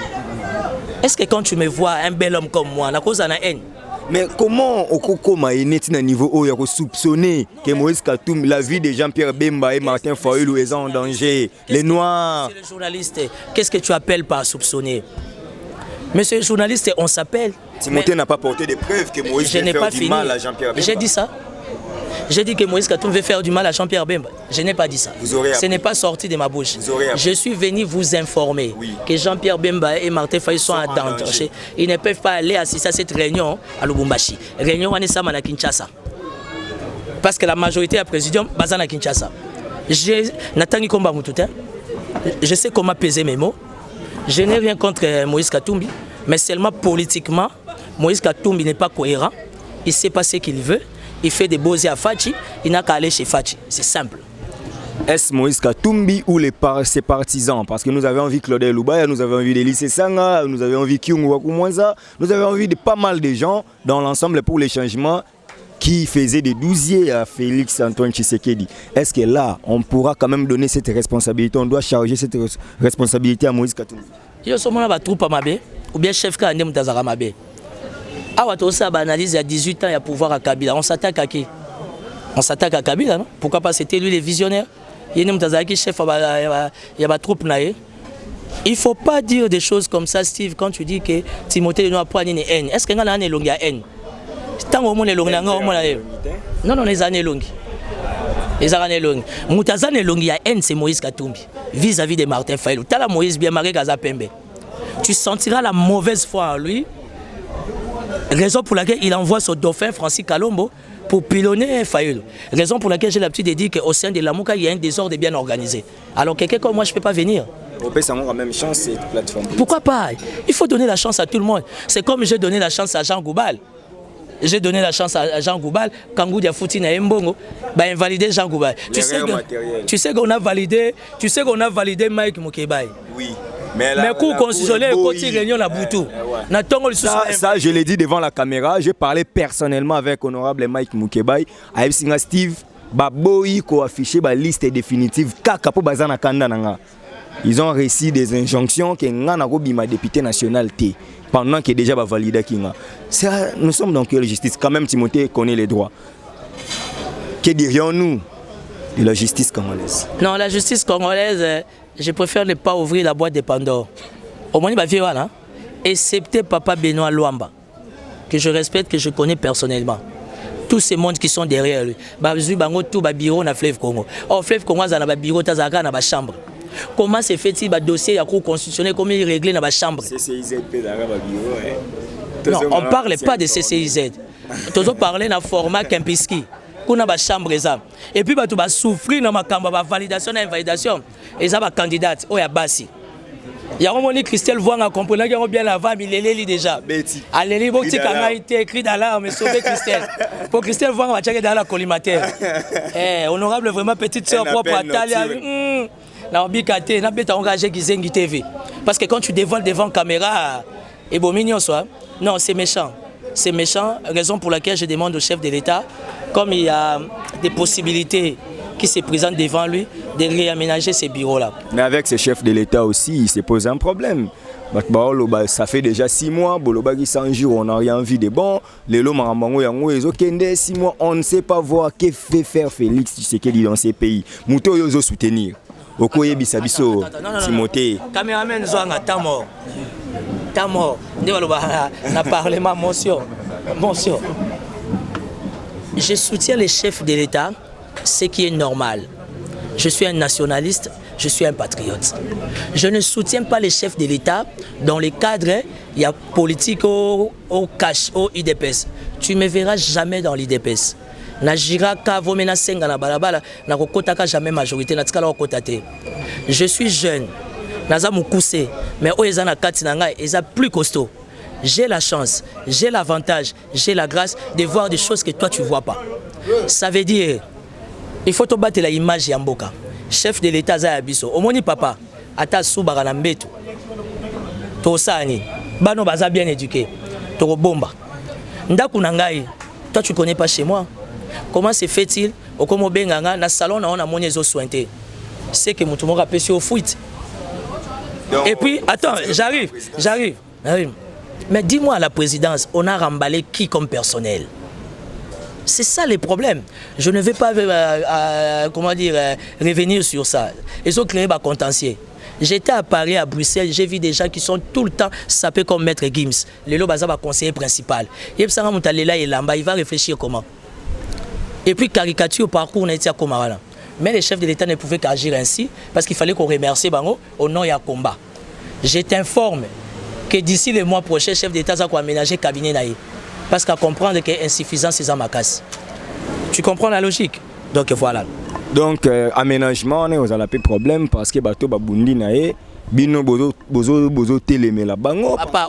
[SPEAKER 1] Est-ce que quand tu me vois un bel homme comme moi, la cause de la haine?
[SPEAKER 8] Mais comment Okoko Maïneti à niveau où il y a soupçonné que Moïse Katumbi, la vie de Jean-Pierre Bemba et Martin Fayulu est en danger? Les Noirs.
[SPEAKER 1] Monsieur le journaliste, qu'est-ce que tu appelles par soupçonner? Monsieur le journaliste, on s'appelle.
[SPEAKER 8] Timothée n'a pas porté de preuves que Moïse veut faire du mal à Jean-Pierre Bemba.
[SPEAKER 1] J'ai dit ça. J'ai dit que Moïse Katumbi veut faire du mal à Jean-Pierre Bemba. Je n'ai pas dit ça. Ce n'est pas sorti de ma bouche. Je suis venu vous informer que Jean-Pierre Bemba et Martin Fayulu sont en danger. Ils ne peuvent pas aller assister à cette réunion à Lubumbashi. Réunion à Kinshasa. Parce que la majorité à présidium est à Kinshasa. Je sais comment peser mes mots. Je n'ai rien contre Moïse Katumbi, mais seulement politiquement, Moïse Katumbi n'est pas cohérent. Il sait pas ce qu'il veut. Il fait des beaux yeux à Fachi. Il n'a qu'à aller chez Fachi. C'est simple.
[SPEAKER 8] Est-ce Moïse Katumbi ou ses partisans? Parce que nous avons envie de Claudel Loubaya, nous avons envie de Lissé Sanga, nous avons envie de Kyungu Wakumwanza, nous avons envie de pas mal de gens dans l'ensemble pour les changements qui faisaient des douziers à Félix Antoine Tshisekedi. Est-ce que là, on pourra quand même donner cette responsabilité? On doit charger cette responsabilité à Moïse Katumbi?
[SPEAKER 1] Il y a une troupe à Mabé, ou bien chef Kandé Moutazara Mabé. Awa analyse il y a 18 ans, il y a pouvoir à Kabila. On s'attaque à qui? On s'attaque à Kabila, non? Pourquoi pas? C'était lui les visionnaires. Il y a un chef, il y a une troupe. Il ne faut pas dire des choses comme ça, Steve, quand tu dis que Timothée doit prendre une haine. Est-ce qu'il y a une longue haine? Tant que les longues, non, non, les années longues. Les années longues. Moutazan est longue, il y a haine, c'est Moïse Katumbi. Vis-à-vis de Martin Fayulu. Tu as la Moïse bien marqué Gazapembe. Tu sentiras la mauvaise foi en lui. Raison pour laquelle il envoie son dauphin Francis Kalombo pour pilonner Fayulu. Raison pour laquelle j'ai l'habitude de dire qu'au sein de la Mouka, il y a un désordre bien organisé. Alors quelqu'un comme moi, je ne peux pas venir.
[SPEAKER 8] On peut savoir la même chance, cette plateforme.
[SPEAKER 1] Pourquoi pas? Il faut donner la chance à tout le monde. C'est comme j'ai donné la chance à Jean Goubal. J'ai donné la chance à Jean Goubal. Kangou Diafouti na Mbongo, bah invalider Jean Goubal. Tu sais qu'on a validé Mike Mukebai.
[SPEAKER 8] Oui.
[SPEAKER 1] Mais cours constitutionnel côté réunion la Boutou.
[SPEAKER 8] Ça, je l'ai dit devant la caméra. J'ai parlé personnellement avec honorable Mike Mukebai. Avec Steve, Baboyi ko affiché la liste définitive. Kaka po bazana kanda nanga. Ils ont reçu des injonctions que Ngana Robima député national T pendant qu'il est déjà validé Kinga. Nous sommes dans quelle justice? Quand même Timothée connaît les droits. Que dirions-nous de la justice congolaise?
[SPEAKER 1] Non, la justice congolaise, je préfère ne pas ouvrir la boîte de Pandore. Au moins, il va hein? Excepté Papa Benoît Luamba, que je respecte, que je connais personnellement. Tous ces mondes qui sont derrière lui. Bazu bango tout ba bureau na Fleuve Congo. Oh Fleuve Congo za na ba bureau tazaka na ba chambre. Comment se fait-il le dossier de la Cour constitutionnelle, comment il est réglé dans la chambre? Non, on ne parle pas de CCIZ. Nous parlons d'un format Kempiski. Qu'on a la chambre. Et puis, tu vas souffrir dans la validation et invalidation. Et ça va candidate. Oh, il y a Bassi. Il y a un moment Christelle voit en comprenant qu'il y a bien avant, il est déjà. Allez, il faut que été écrit dans l'arme et sauver Christelle. Pour Christelle voit, on va checker dans la collimateur. Honorable, vraiment petite soeur propre à Talia. Parce que quand tu dévoiles devant la caméra, et bon, mignon soit. Non, c'est méchant. C'est méchant, raison pour laquelle je demande au chef de l'État, comme il y a des possibilités qui se présentent devant lui, de réaménager ces bureaux-là.
[SPEAKER 8] Mais avec ce chef de l'État aussi, il s'est posé un problème. Ça fait déjà 6 mois, Bolobagi 100 jours, on n'a rien vu de bon. Les lots Marambango Yango, ils ont 6 mois, on ne sait pas voir que fait faire Félix Tshisekedi dans ces pays. Mouto Yozo soutenir. Okoye Bisabiso, Timothée.
[SPEAKER 1] Caméraman Zouanga, t'as mort. T'as mort. Na parlement, monsieur. Monsieur. Je soutiens les chefs de l'État, ce qui est normal. Je suis un nationaliste, je suis un patriote. Je ne soutiens pas les chefs de l'État dans les cadres, il y a politique au cash, au IDPS. Tu ne me verras jamais dans l'IDPS. Je suis jeune, mais ils sont plus costauds. J'ai la chance, j'ai l'avantage, j'ai la grâce de voir des choses que toi tu ne vois pas. Ça veut dire, il faut te battre l'image Yamboka. Chef de l'État Zayabiso, Omoni papa, ata soubara na mbeto. Tosani, bano baza bien éduqué. Toro bomba. Ndaku nangai, toi tu connais pas chez moi. Comment se fait-il au Komo Benganga na salon on a mon ezo sointé. C'est que mon tour a au fuite. Et puis attends, j'arrive. Mais dis-moi à la présidence, on a remballé qui comme personnel? C'est ça les problèmes. Je ne vais pas revenir sur ça. Ils ont créé un contentieux. J'étais à Paris, à Bruxelles, j'ai vu des gens qui sont tout le temps sapés comme Maître Gims. Le Lobaza va conseiller principal. Il va réfléchir comment. Et puis caricature au parcours, on était à Komara. Mais les chefs de l'État ne pouvaient qu'agir ainsi parce qu'il fallait qu'on remercie Bango au nom et à combat. Je t'informe que d'ici le mois prochain, le chef d'État va aménager le cabinet naï. Parce qu'à comprendre qu'il y a insuffisance, c'est ma casse. Tu comprends la logique? Donc voilà.
[SPEAKER 8] Donc aménagement, on a peu de problème parce que bateau babundi naï, bino bozo télémé la bango.
[SPEAKER 1] Papa,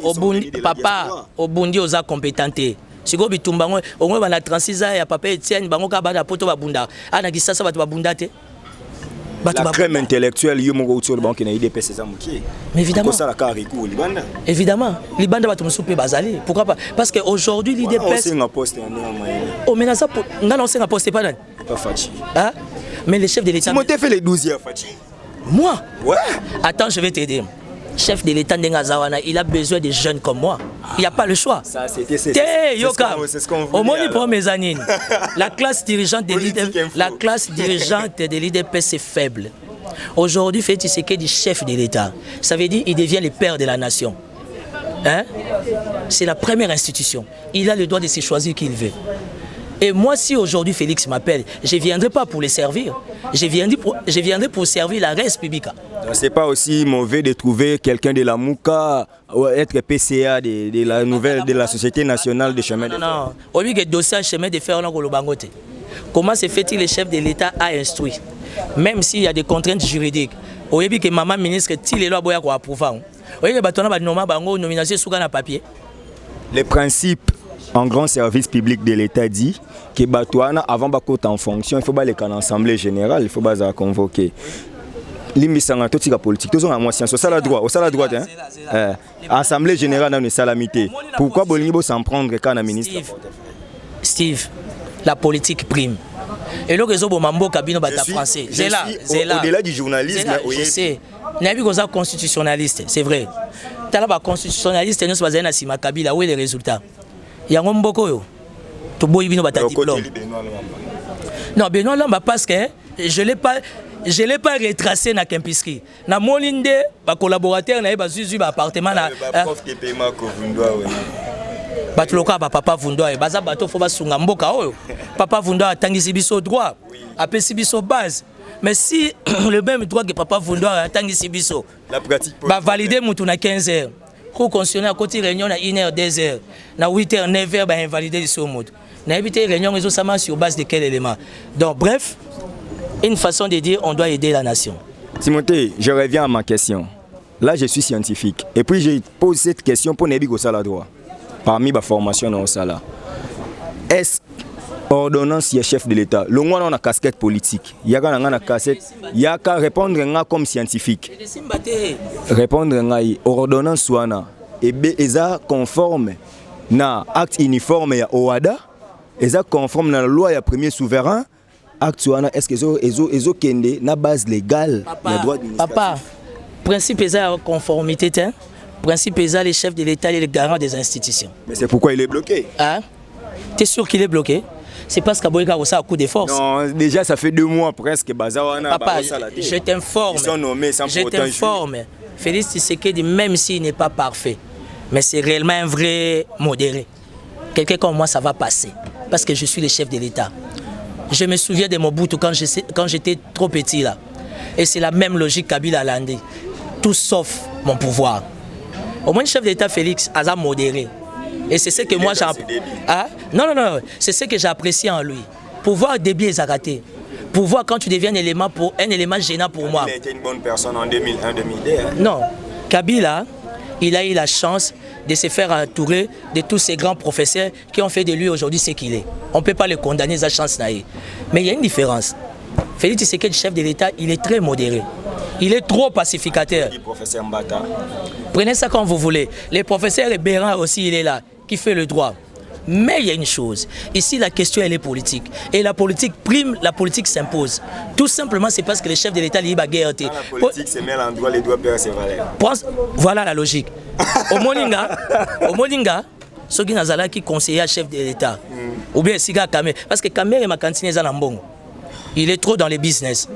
[SPEAKER 1] au bundi osa compétenté. Si go bitumbango, au moins na 36 ans ya papa Etienne bango ka bana poto babunda. Ana kisasa bato babunda te.
[SPEAKER 8] La crème intellectuelle, il y a un IDPS.
[SPEAKER 1] Mais évidemment. Évidemment. Libanda va te souper bazali. Pourquoi pas? Parce qu'aujourd'hui, l'IDPS. Oh, mais ça, on sait un poste pas là.
[SPEAKER 8] Pas Fachi.
[SPEAKER 1] Hein? Mais les chefs de l'État.
[SPEAKER 8] Tu m'as fait les 12e, Fachi.
[SPEAKER 1] Moi?
[SPEAKER 8] Ouais.
[SPEAKER 1] Attends, je vais t'aider. Chef de l'État Ndengazawana, il a besoin de jeunes comme moi. Il n'y a pas le choix.
[SPEAKER 8] Ça, c'est ce
[SPEAKER 1] qu'on veut. Au moins, il prend mes années. La classe dirigeante de l'IDPS est faible. Aujourd'hui, Félix Tshisekedi est chef de l'État. Ça veut dire qu'il devient le père de la nation. Hein? C'est la première institution. Il a le droit de se choisir qui il veut. Et moi, si aujourd'hui Félix m'appelle, je ne viendrai pas pour les servir. Je viendrai pour servir la res publica.
[SPEAKER 8] Ce n'est pas aussi mauvais de trouver quelqu'un de la Mouka ou être PCA de la nouvelle de la Société nationale de chemin de fer.
[SPEAKER 1] Non, au lieu que dossier chemin de fer, comment se fait-il le chef de l'État a instruit? Même s'il y a des contraintes juridiques. Au lieu que maman ministre tire les lois pour approuver. Au lieu que nomination sous un papier.
[SPEAKER 8] Les principes en grand service public de l'État dit que Batouana, avant de en fonction, il faut aller en assemblée générale, il faut la convoquer. L'immiscence de la politique, tout ça, moi, c'est ça la droite, ça la droite, hein. Assemblée générale dans une salamité. Pourquoi Bolinibo s'en prendre quand un ministre?
[SPEAKER 1] Steve, la politique prime. Et le réseau Bomambo Cabino Bata français. C'est là.
[SPEAKER 8] Au-delà du journalisme,
[SPEAKER 1] je sais. N'a pas besoin constitutionnaliste, c'est vrai. T'as là constitutionnaliste, nous sommes basés sur Kabila, où est les résultats? Il y a un beaucoup. Tu bois bino bata diplôme. Non, Benoît Lamba parce que je l'ai pas retracé na Kempiski. Na molinde ba collaborateur na ba zuzu ba appartement na prof de paiement ko vundwa we. Batloka ba papa vundwa e baza bato fo ba sunga mboka oyo. Papa vundwa atangisi biso droit, apesi biso base. Mais si le même droit que papa vundwa atangisi biso, la pratique ba valider mutu na 15 heures. Pour constituer à côté réunion à 1h, 2h, à 8h, 9h, bah invalider ce mode. N'a évité réunion sur base de quel élément. Donc bref, une façon de dire on doit aider la nation.
[SPEAKER 8] Timothée, je reviens à ma question. Là, je suis scientifique. Et puis, je pose cette question pour Nebi Gossala droit. Parmi ma formation dans Osala. Est-ce ordonnance est chef de l'État? Le moins on a casquette politique. Il y a une casquette. Il y a qu'à répondre comme scientifique. Répondre ordonnance soana. Et ça conforme na acte uniforme ya OADA. Et ça conforme na la loi ya premier souverain. Acte soana. Est-ce que ezo kende na base légale na droit administratif?
[SPEAKER 1] Papa, principe est à conformité. Principe est à les chefs de l'État et les garants des institutions.
[SPEAKER 8] Mais c'est pourquoi il est bloqué.
[SPEAKER 1] Hein? Tu es sûr qu'il est bloqué? C'est parce qu'Aboïka a un coup de force.
[SPEAKER 8] Non, déjà ça fait 2 mois presque.
[SPEAKER 1] Papa, je t'informe.
[SPEAKER 8] Ils sont nommés sans
[SPEAKER 1] je t'informe. Félix Tshisekedi, même s'il n'est pas parfait, mais c'est réellement un vrai modéré. Quelqu'un comme moi, ça va passer. Parce que je suis le chef de l'État. Je me souviens de Mobutu quand j'étais trop petit là. Et c'est la même logique Kabila Landé. Tout sauf mon pouvoir. Au moins, le chef de l'État Félix a modéré. Et c'est ce que moi j'apprécie. Ah? Non, c'est ce que j'apprécie en lui. Pouvoir débit et raté. Pouvoir quand tu deviens un élément gênant pour moi.
[SPEAKER 8] Il a été une bonne personne en 2001-2002. Hein?
[SPEAKER 1] Non. Kabila, il a eu la chance de se faire entourer de tous ces grands professeurs qui ont fait de lui aujourd'hui ce qu'il est. On ne peut pas le condamner, sa chance naïve. Mais il y a une différence. Félix Tshisekedi, chef de l'État, il est très modéré. Il est trop pacificateur.
[SPEAKER 8] Professeur Mbata.
[SPEAKER 1] Prenez ça comme vous voulez. Le professeur Bérin aussi, il est là, qui fait le droit. Mais il y a une chose. Ici, la question, elle est politique. Et la politique prime, la politique s'impose. Tout simplement, c'est parce que le chef de l'État, il va guerre.
[SPEAKER 8] La politique se met à l'endroit, les doigts perdent ses valeurs.
[SPEAKER 1] Voilà la logique. Au Moninga, ceux qui n'ont qui conseiller chef de l'État. Ou bien Siga Kamer. Parce que Kamer et ma cantine est en bon. Il est trop dans les business.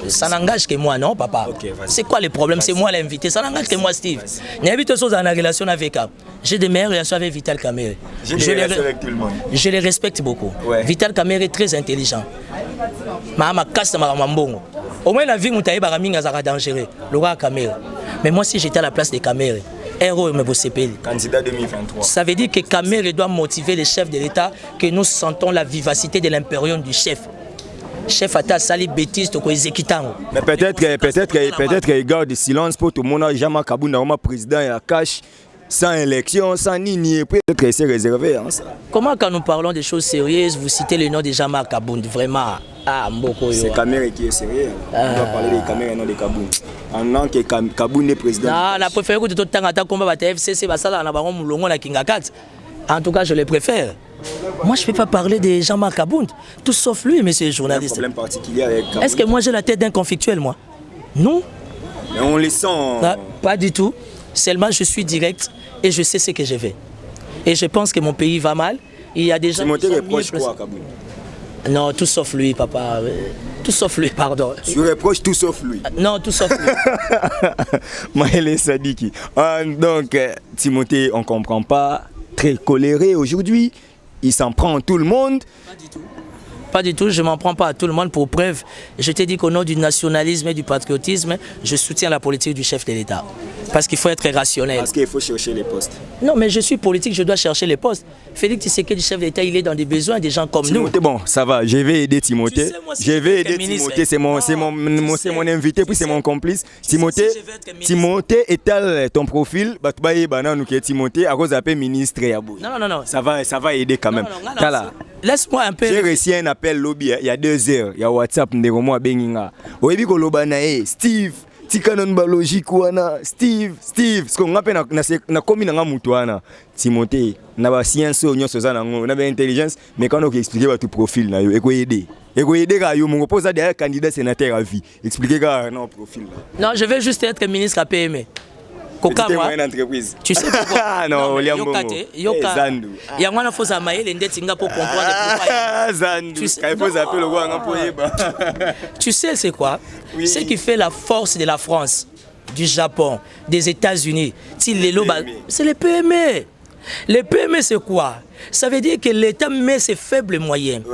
[SPEAKER 1] Ça n'engage que moi, non, papa? Okay, c'est quoi le problème? C'est moi l'invité. Ça n'engage que moi, Steve. N'invite aux autres dans la relation avec lui. J'ai des meilleures relations avec Vital Kamerhe. Je les respecte beaucoup. Ouais. Vital Kamerhe est très intelligent. Au moins, la vie, est dangereux. Le roi Kamerhe. Mais moi, si j'étais à la place de Kamerhe, héros me
[SPEAKER 8] candidat 2023.
[SPEAKER 1] Ça veut dire que Kamerhe doit motiver les chefs de l'État, que nous sentons la vivacité de l'impérium du chef. Chef Atta sali bêtise to ko exécutant.
[SPEAKER 8] Mais peut-être qu'il garde silence pour tout le monde. Jamais Kabunda comme président et à cash sans élection, sans ni peut-être qu'il s'est réservé. Hein, ça.
[SPEAKER 1] Comment quand nous parlons de choses sérieuses, vous citez le nom de Jean-Marc Kabound? Vraiment, Mboko.
[SPEAKER 8] C'est Kamerhe qui est sérieux. On doit parler de Kamerhe et non de Kabound. En tant que Kabound est président.
[SPEAKER 1] Non, la préférée que tout le temps à combat la FCC, en tout cas, je le préfère. Moi, je ne peux pas parler de Jean-Marc Kabound, tout sauf lui, monsieur le journaliste.
[SPEAKER 8] Il y a un problème particulier avec Kabound.
[SPEAKER 1] Est-ce que moi j'ai la tête d'un conflictuel, moi? Non.
[SPEAKER 8] Mais on les sent.
[SPEAKER 1] Non, pas du tout. Seulement, je suis direct et je sais ce que je fais. Et je pense que mon pays va mal. Il y a des gens
[SPEAKER 8] qui sont reproche quoi à Kabound?
[SPEAKER 1] Non, tout sauf lui, papa. Tout sauf lui, pardon.
[SPEAKER 8] Tu reproches tout sauf lui.
[SPEAKER 1] Non, tout sauf lui.
[SPEAKER 8] Maëlle Sadiki. Donc, Timothée, on ne comprend pas. Très coléré aujourd'hui. Il s'en prend à tout le monde.
[SPEAKER 1] Pas du tout. Pas du tout, je ne m'en prends pas à tout le monde. Pour preuve, je t'ai dit qu'au nom du nationalisme et du patriotisme, je soutiens la politique du chef de l'État. Parce qu'il faut être rationnel.
[SPEAKER 8] Parce qu'il faut chercher les postes.
[SPEAKER 1] Non, mais je suis politique, je dois chercher les postes. Félix Tshisekedi, le chef d'État, il est dans des besoins des gens comme
[SPEAKER 8] Timothée,
[SPEAKER 1] nous.
[SPEAKER 8] Bon, ça va, je vais aider Timothée.
[SPEAKER 1] Tu sais, moi, si
[SPEAKER 8] je vais
[SPEAKER 1] je veux
[SPEAKER 8] aider
[SPEAKER 1] être
[SPEAKER 8] Timothée, c'est mon invité, puis c'est mon complice.
[SPEAKER 1] si
[SPEAKER 8] Timothée,
[SPEAKER 1] je veux être ministre.
[SPEAKER 8] Timothée étale ton profil, Timothée, à cause d'appeler ministre.
[SPEAKER 1] Non.
[SPEAKER 8] Ça va aider quand même.
[SPEAKER 1] Non, laisse-moi un peu.
[SPEAKER 8] J'ai reçu un appel lobby il y a 2 heures. Il y a WhatsApp, ndeko benginga. Oyebi ko lobana Steve. Tikanon ba logique wana Steve ce qu'on appelle na komi na mutu wana Timothée na ba science nyonso za nango na ba intelligence mais quand on expliquer ba tout profil na yo aider ka yo mon pose derrière candidat sénateur à vie expliquer ka non profil là.
[SPEAKER 1] Non, je vais juste être ministre à PME. Koka moi.
[SPEAKER 8] Une entreprise.
[SPEAKER 1] Tu sais pourquoi?
[SPEAKER 8] Non,
[SPEAKER 1] Yokate, Zandu. Il y a un faut ça mailler les pour comprendre.
[SPEAKER 8] Zandu. Il faut appeler le roi
[SPEAKER 1] Tu sais c'est quoi? Oui. Ce qui fait la force de la France, du Japon, des États-Unis, c'est les PME. Les PME c'est quoi? Ça veut dire que l'État met ses faibles moyens.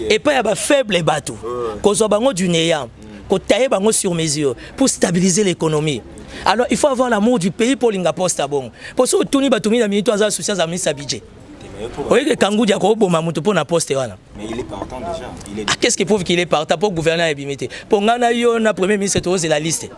[SPEAKER 1] Et pas y a faible bateau. Qu'on soit bango du néant, qu'on taille bango sur mesure pour stabiliser l'économie. Alors il faut avoir l'amour du pays pour l'ingaposte bon. Pour ça tout ni batumi na minute aza souciance à ministre budget. Oui que Kangou dia ko boma mutu pour na poste wana.
[SPEAKER 8] Mais il est partant déjà.
[SPEAKER 1] Qu'est-ce qui prouve qu'il est partant pour gouverner et bimité? Pour ngana yo na premier ministre c'est la liste.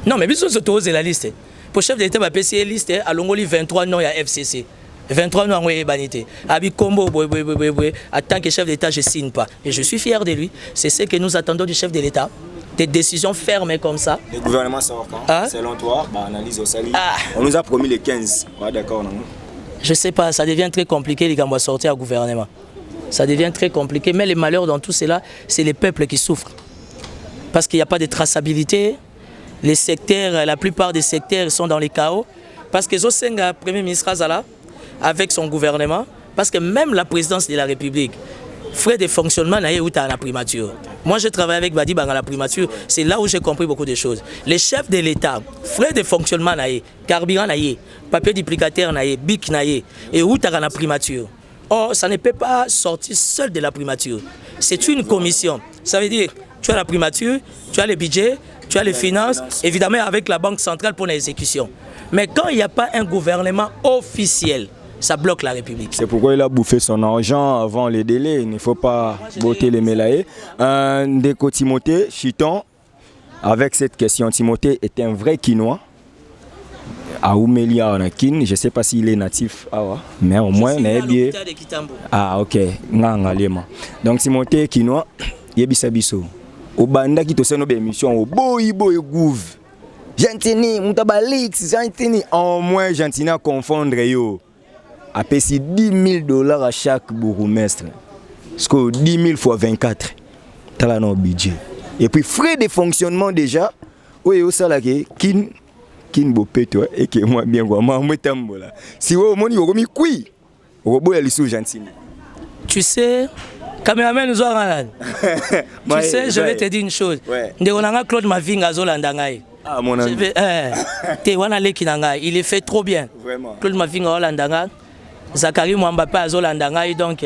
[SPEAKER 1] Non mais biso c'est la liste. Pour chef d'État va PCA liste à Longoli 23 non il y a FCC. 23 non ouais banité. Abi Combo en tant que chef d'État je signe pas et je suis fier de lui. C'est ce que nous attendons du chef de l'État. Des décisions fermées comme ça.
[SPEAKER 8] Le gouvernement sort quand? Selon toi, analyse au sali. On nous a promis les 15. Ouais, d'accord, non?
[SPEAKER 1] Je sais pas, ça devient très compliqué les gars, on va sortir au gouvernement. Ça devient très compliqué, mais les malheurs dans tout cela, c'est les peuples qui souffrent. Parce qu'il n'y a pas de traçabilité. Les secteurs, la plupart des secteurs sont dans les chaos. Parce que Zosenga, Premier ministre Azala, avec son gouvernement, parce que même la présidence de la République, frais de fonctionnement, il y a la primature. Moi, je travaille avec Badi Bang à la primature. C'est là où j'ai compris beaucoup de choses. Les chefs de l'État, frais de fonctionnement, carburant, papier duplicataire, bic, et où tu as la primature. Or, ça ne peut pas sortir seul de la primature. C'est une commission. Ça veut dire, tu as la primature, tu as le budget, tu as les finances, évidemment avec la Banque centrale pour l'exécution. Mais quand il n'y a pas un gouvernement officiel, ça bloque la République.
[SPEAKER 8] C'est pourquoi il a bouffé son argent avant les délais. Il ne faut pas botter les mélaillés. Ndeko Timothée, Chiton, avec cette question, Timothée est un vrai Quinois. À Oumelia, on a Kin. Je ne sais pas s'il est natif, mais au moins, il est bien. Ah, ok. Donc, Timothée Quinois, il est bisabiso. Au banda qui te sert nos émissions, au boy gouv. Gentini, Moutabalix, Gentini. Au moins, Gentini à confondre yo. A payé $10,000 à chaque bourgmestre. Parce que 10 000 fois 24, tu as notre budget. Et puis frais de fonctionnement déjà, oui, au salaire, kin bopé toi et que moi bien quoi, moi tambola. Si vous moni vous mi kui, vous boyez les sous gentil.
[SPEAKER 1] Tu sais, caméraman nous a rendu. Tu sais, je vais te dire une chose. De on a Claude Mavinga Zolandangai.
[SPEAKER 8] Ah mon ami.
[SPEAKER 1] Te wana leki nanga, il est fait trop bien.
[SPEAKER 8] Vraiment.
[SPEAKER 1] Claude Mavinga Zolandangai. Zakari Mwambapa Azolandangai donc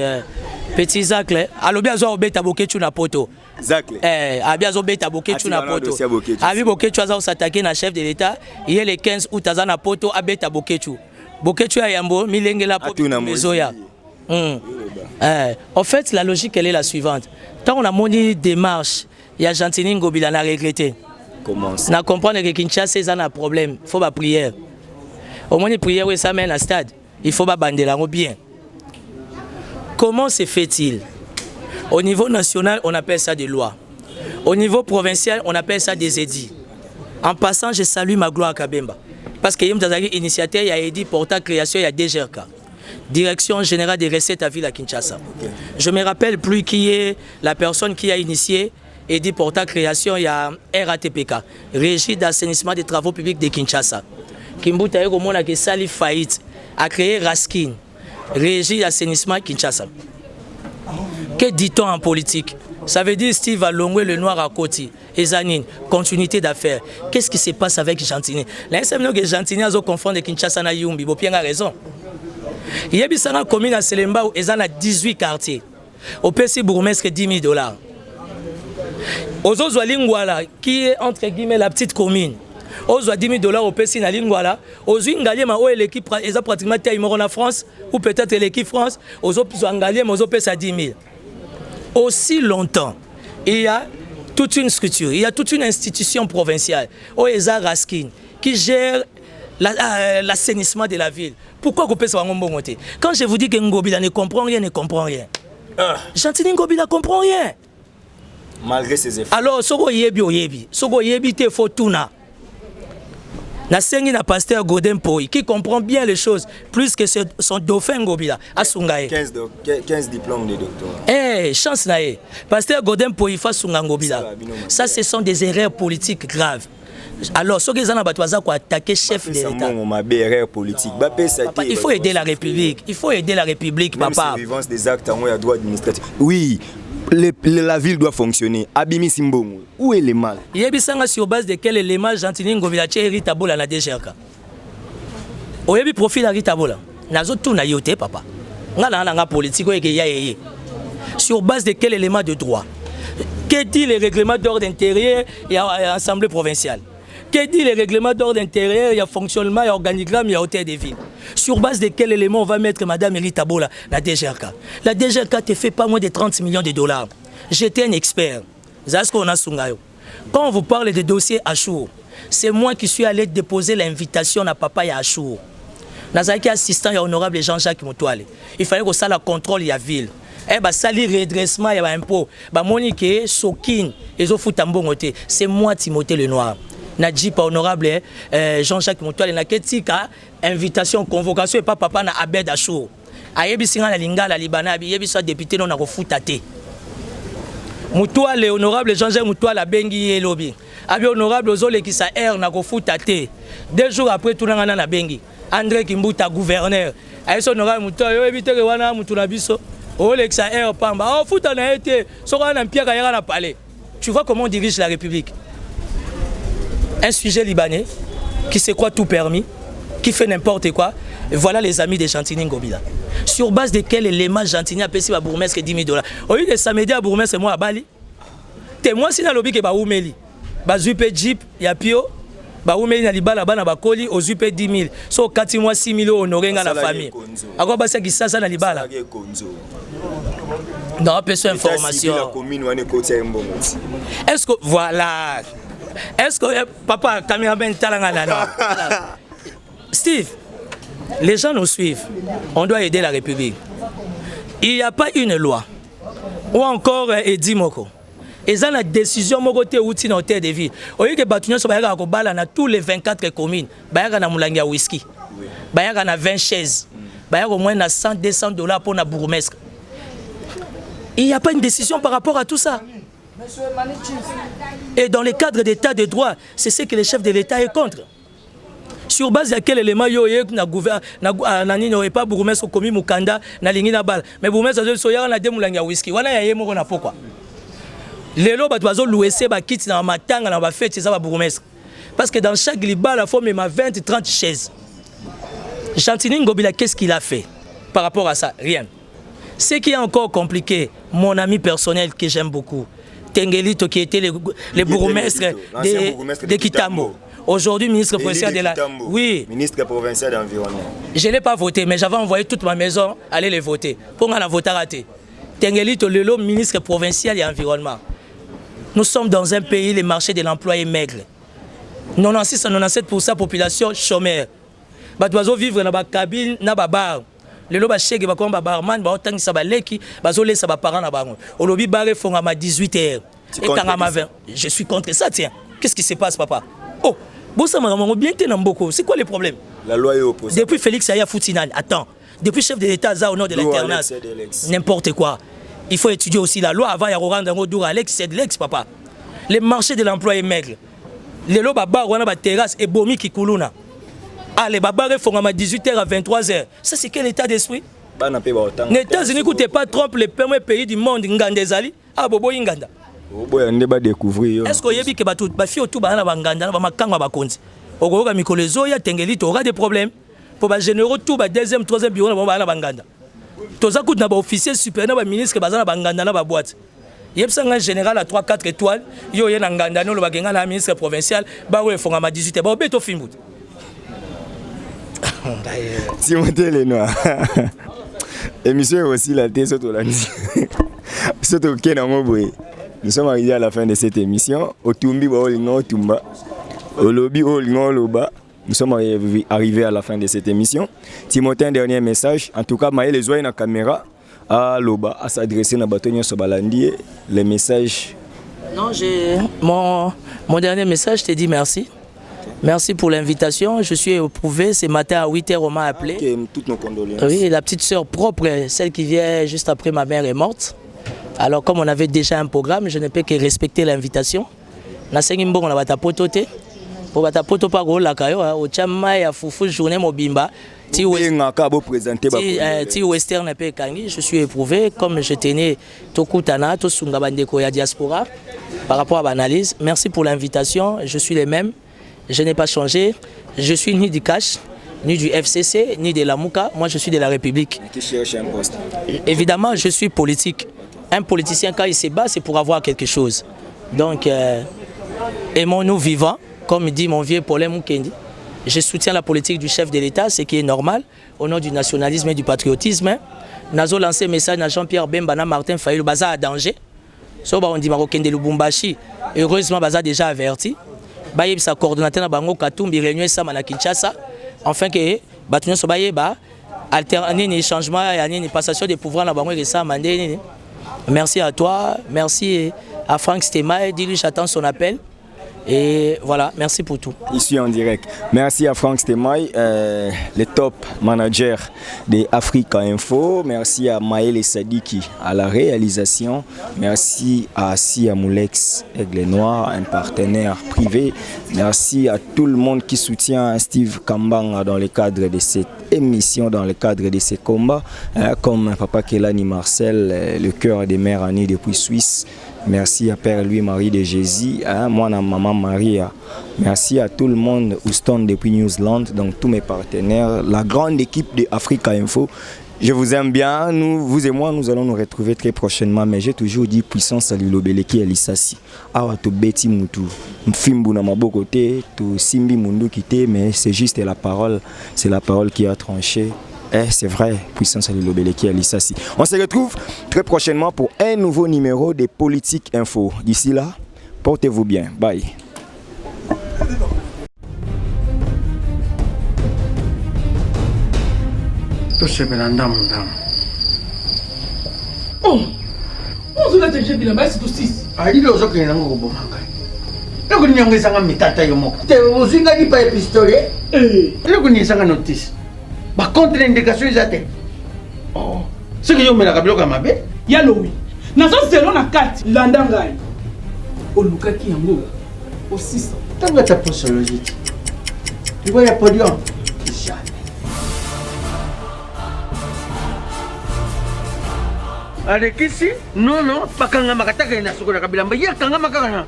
[SPEAKER 1] petit Zacle alobi azo beta boketu na poto
[SPEAKER 8] Zacle
[SPEAKER 1] abi azo beta boketu na poto abi boketu azo s'attaquer na chef de l'état il le 15 août aza na poto abeta boketu ya yambo milengela poto mezoya. En fait la logique elle est la suivante. Tant on a moni démarche il y a Gentini Ngobila na regretté.
[SPEAKER 8] Comment ça?
[SPEAKER 1] Na comprendre que Kinshasa c'est un problème, faut ba prière. Au moins prière oui ça mène à stade. Il faut pas bander là bien. Comment se fait-il? Au niveau national, on appelle ça des lois. Au niveau provincial, on appelle ça des édits. En passant, je salue Magloire Kabemba. Parce qu'il y a une initiative, il y a édit portant création, il y a DGRK. Direction générale des recettes à Ville à Kinshasa. Je me rappelle plus qui est la personne qui a initié édit portant création, il y a RATPK, Régie d'assainissement des travaux publics de Kinshasa. Kimbuta Ego Mona qui sali faillite. A créé Raskin, Régie d'assainissement Kinshasa. Que dit-on en politique? Ça veut dire Steve a longé le noir à côté. Et Zanine, continuité d'affaires. Qu'est-ce qui se passe avec Gentini? Là, c'est que Gentini a confondre Kinshasa na Yumbi. Bopien a raison. Il y a une commune à Selemba où ils ont 18 quartiers. Au PC bourgmestre $10 000. Aux autres Lingwala, qui est entre guillemets la petite commune. Aux autres $10 000 au PC na Lingwala. Aux autres Ngalema où l'équipe est pratiquement en France ou peut-être l'équipe France. Aux autres Ngalema aux autres PC à 10 000. Aussi longtemps, il y a toute une structure, il y a toute une institution provinciale, Oeza Raskin, qui gère l'assainissement de la ville. Pourquoi vous pouvez savoir monter? Quand je vous dis que Ngobila ne comprend rien, ne comprend rien. Gentini Ngobila ne comprend rien.
[SPEAKER 8] Malgré ses efforts.
[SPEAKER 1] Alors, Sogo Yebi, Sogo Yebi te Fortuna. Nasengi na pasteur Godin Poi, qui comprend bien les choses, plus que son dauphin Ngobila, Asungaye.
[SPEAKER 8] 15 diplômes de doctorat.
[SPEAKER 1] Eh, chance nae. Pasteur Godin Poi fa Sunga Ngobila. Ça, ce sont des erreurs politiques graves. Alors, ce que les gens ont attaqué chef de l'État.
[SPEAKER 8] Politique.
[SPEAKER 1] Il faut aider la République. Il faut aider la République, papa.
[SPEAKER 8] Survivance des actes en droit administratif. Oui. La ville doit fonctionner. Abimi Simbongo, où est le mal?
[SPEAKER 1] Il y a sur base de quel élément Gentini Ngobila tche Rita Bola na DGRK. Au yebi profil Rita Bola. Nazo tout na yote papa. Nga politique sur base de quel élément de droit? Que dit le règlement d'ordre intérieur et l'Assemblée provinciale? Que dit le règlement d'ordre intérieur, il y a fonctionnement, il y a organigramme, il y a hôtel de ville. Sur base de quel élément on va mettre Madame Rita Bola, la DGRK? La DGRK te fait pas moins de $30 millions. J'étais un expert. Quand on vous parle de dossier Achour, c'est moi qui suis allé déposer l'invitation à papa et à Achour. Nazaki assistant et honorable Jean-Jacques Moutouale. Il fallait que ça la contrôle il y a ville. Eh bah sali redressement il y a impôt. Bah Monique Sokin et Zofutambongote. C'est moi Timothée Lenoir. Nadji pas honorable Jean-Jacques Moutouale na ketika invitation convocation et pas papa na Abed Achour. Ayebi singa na lingala libana bi yebi so député non na kofuta te. Moutouale honorable Jean-Jacques Moutouale a bengi elobi. Abi honorable Ozole qui sa air na kofuta te. 2 jours après tout na na bengi. André Kimbuta gouverneur. Ayeso honorable Moutouale yo ebite ke wana mutuna biso. Ole qui sa air pamba. Oh futa na été soko na Pierre Kayara na palais. Tu vois comment on dirige la République? Un sujet libanais qui se croit tout permis, qui fait n'importe quoi. Et voilà les amis de Gentini Ngobila. Sur base de quel élément Gentini a payé à bourgmestre $10 000? Au lieu de samedi à bourgmestre, moi à Bali. Témoin si na lobby que ba oumeli. Ba zupe jeep ya pio. Ba oumeli na libala ba na bakoli au zupe 10 000. So 4 mois 6 000 honoré nga la famille. Ako ba qui ça na libala. Non, personne information. Est-ce que voilà. Est-ce que papa caméraman talangana non? Steve, les gens nous suivent. On doit aider la République. Il n'y a pas une loi. Ou encore Edi Moko. Et ça la décision mogote outil dans terre de ville. Au lieu que Batunia soit bayaga ko bala na tous les 24 communes, bayaga na mulangia whisky. Bayaga na 20 chaises. Bayaga au moins na $100-200 pour na bourgmestre. Il n'y a pas une décision par rapport à tout ça. Et dans le cadre d'état de droit, c'est ce que le chef de l'État est contre. Sur base de quel élément il y a na gouvernement pas bourgmestre commis Mukanda na lingi na bal mais bourgmestre zo soya na demulanga whisky wana ya yemo na pourquoi lelo ba bazo louer ba kit na matanga na ba fête ça ba bourgmestre parce que dans chaque libala la forme ma 20-30 chaises. Gentini Ngobila qu'est-ce qu'il a fait par rapport à ça? Rien. Ce qui est encore compliqué, mon ami personnel que j'aime beaucoup, Tengelito qui était le bourgmestre de Kitambo. Aujourd'hui, ministre provincial de la... Oui.
[SPEAKER 8] Ministre provincial de l'environnement.
[SPEAKER 1] Je n'ai pas voté, mais j'avais envoyé toute ma maison aller les voter. Pour qu'on a voté raté. Tengelito Lelo, ministre provincial de l'environnement. Nous sommes dans un pays, le marché de l'emploi est maigre. 96-97% de la population chômeur. Bah, doivent vivre dans la cabine, dans la bar. Les loba chèque ba komba barman ba otang sa ba leki ba zolé sa ba parents na bango au lobby barre fonga ma 18h et kanga ma 20. Je suis contre ça tiens. Qu'est-ce qui se passe papa? Oh, bossa maman bien té na mboko. C'est quoi le problème?
[SPEAKER 8] La loi est opposée.
[SPEAKER 1] Depuis Félix Aya Foutinal, attends. Depuis chef de l'État za au nom de l'alternance. N'importe quoi. Il faut étudier aussi la loi avant ya rendre ngo doura Alex c'est de l'ex papa. Le marché de l'emploi est maigre. Les loba bar wana ba terrasse et bomi ki kuluna. Allez, babaré font à 18h à 23h. Ça, c'est quel état d'esprit? Les États-Unis n'écoutez pas Trump, le premier pays du monde, Nganda ezali, ah bobo Nganda. Est-ce que vous avez que les filles autour de Nganda, Makanga Bakonzi, au Goga Mikolezo, il y a des problèmes. Pour les généraux, tout le deuxième, troisième bureau, il y a Nganda. Tous les officiers supérieurs, les ministres, il y a Nganda dans la boîte. Il y a un général à 3-4 étoiles, il y a un Nganda, le ministre provincial, il faut à 18 heures, il y a un film.
[SPEAKER 8] Timothée Lenoir. Émission aussi la thèse sur la nous sommes arrivés à la fin de cette émission. Au Tumbi, au Tumba, au Lobby, au Loba. Nous sommes arrivés à la fin de cette émission. Timothée, un dernier message. En tout cas, Maë les oies dans la caméra à Loba, à s'adresser à Batonia Sobalandi. Les messages.
[SPEAKER 1] Non, mon dernier message, je te dis merci. Merci pour l'invitation. Je suis éprouvé. Ce matin à 8h, on m'a appelé.
[SPEAKER 8] Okay, toutes nos condoléances.
[SPEAKER 1] Oui, la petite sœur propre, celle qui vient juste après ma mère est morte. Alors, comme on avait déjà un programme, je ne peux que respecter l'invitation. Je suis venu à la potote. Pour la potote, pas gros la caillou. Au Tchama et à Foufou, journée Mobimba. Je suis éprouvé. Comme je tenais Tokutana, Tosungabandeko et diaspora par rapport à l'analyse. Merci pour l'invitation. Je suis le même. Je n'ai pas changé. Je suis ni du cash, ni du FCC, ni de la Mouka. Moi, je suis de la République.
[SPEAKER 8] Qui cherche un poste.
[SPEAKER 1] Évidemment, je suis politique. Un politicien, quand il se bat, c'est pour avoir quelque chose. Donc, aimons-nous vivants, comme dit mon vieux Paulin Moukendi. Je soutiens la politique du chef de l'État, ce qui est normal, au nom du nationalisme et du patriotisme. Nazo lancé un message à Jean-Pierre Bemba, Martin Fayou, le bazar à danger. So, on dit Marocain de Lubumbashi. Heureusement, bazar déjà averti. Baye sa coordonnateur na bango Katumbi réunion ça na Kinshasa enfin que batunyo so baye ba alterner ni changement et ni passation de pouvoir na bango et ça mandé. Merci à toi, merci à Franck Stema, dis-lui j'attends son appel. Et voilà, merci pour tout.
[SPEAKER 8] Ici en direct. Merci à Franck Stemaï, le top manager de Africa Info. Merci à Maël Sadiki à la réalisation. Merci à Sia Moulex Aigle Noir, un partenaire privé. Merci à tout le monde qui soutient Steve Kambanga dans le cadre de cette émission, dans le cadre de ces combats. Comme Papa Kelani Marcel, le cœur des mères Annie depuis Suisse. Merci à Père Louis-Marie de Jésus, moi et Maman Maria. Merci à tout le monde, Houston depuis New Zealand, donc tous mes partenaires, la grande équipe de Africa Info. Je vous aime bien, vous et moi, nous allons nous retrouver très prochainement, mais j'ai toujours dit puissance à l'Ilobeleki et l'Issassi. Awa to beti mutu, mfimbu na maboko te, to simbi mundu kite, mais c'est juste la parole, c'est la parole qui a tranché. C'est vrai, puissance à l'Ilobeleki à l'Issassi. On se retrouve très prochainement pour un nouveau numéro de Politique Info. D'ici là, portez-vous bien. Bye.
[SPEAKER 3] Oh, on a déjà vu la base de 6.
[SPEAKER 2] Ah, il a aussi un gros bomanga. Le gouvernement est en mitata yomo. Tu as une gani pas pistolet. Le gouvernement est en notice. Ba contre l'indication izate. Oh, ce que yo mela kabloka mabe.
[SPEAKER 3] Yalo oui. Nazo zelo na kati landangai. Olukaki yango. Au 600.
[SPEAKER 2] Tanga ta posologie. Tu vois ya podium. Jamais. Avec ici, non, pas quand on m'a attaqué na sukura kabilamba. Ya quand on m'a attaqué.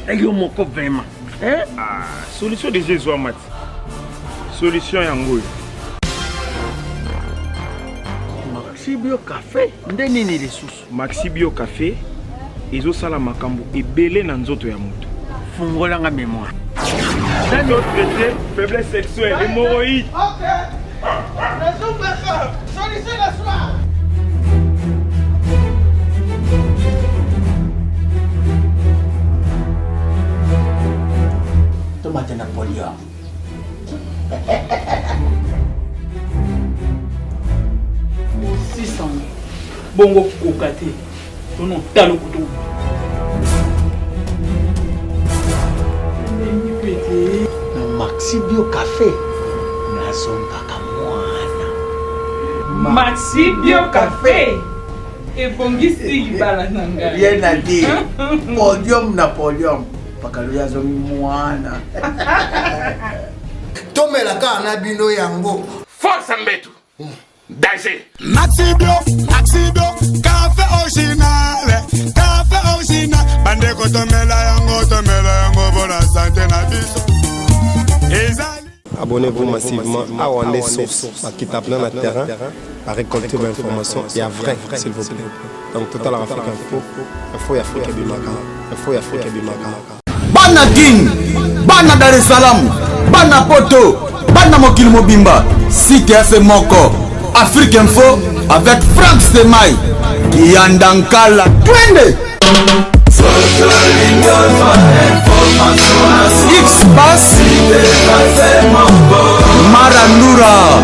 [SPEAKER 2] Ayo moko vraiment. Hein?
[SPEAKER 4] Ah, solution de Jésus Amat. Solution yango.
[SPEAKER 2] Maxi Bio Café, ndeni ni ressources.
[SPEAKER 4] Maxi Bio Café, ezo sala makambo ebele na nzoto ya mutu.
[SPEAKER 2] Fungola nga mémoire.
[SPEAKER 4] Dans notre traité, faiblesse sexuelle, hémorroïde.
[SPEAKER 2] OK. Solution la soir. Tomate Napoléon.
[SPEAKER 3] Bongo kokate. Non talo kutu.
[SPEAKER 2] Maxi Bio Café. Nazonga kamwana.
[SPEAKER 3] Maxi Bio Café. Et bongisi bala nanga.
[SPEAKER 2] Rien à dire. Podium Napoléon. Pakaluya zo mwana.
[SPEAKER 9] Tomela ka na bino yango.
[SPEAKER 2] Force mbetu.
[SPEAKER 5] danger. Maxibio, café original, bande kotomela yango bona santé na biso. Ezali.
[SPEAKER 6] Abonnez-vous massivement à Wandé Source, qui tape plein de terrain, à récolter vos informations et à vrai, s'il vous plaît. Donc, Total Afrique Info, Info et Afrique Bimaka, Info et Afrique Bimaka.
[SPEAKER 7] Bana King, Bana Dar es Salaam, Bana Poto, Bana Mokil Mobimba, CTF Moko, Afrique Info avec Franck Semaï, Yandankala, Twende. X-Bass Marandura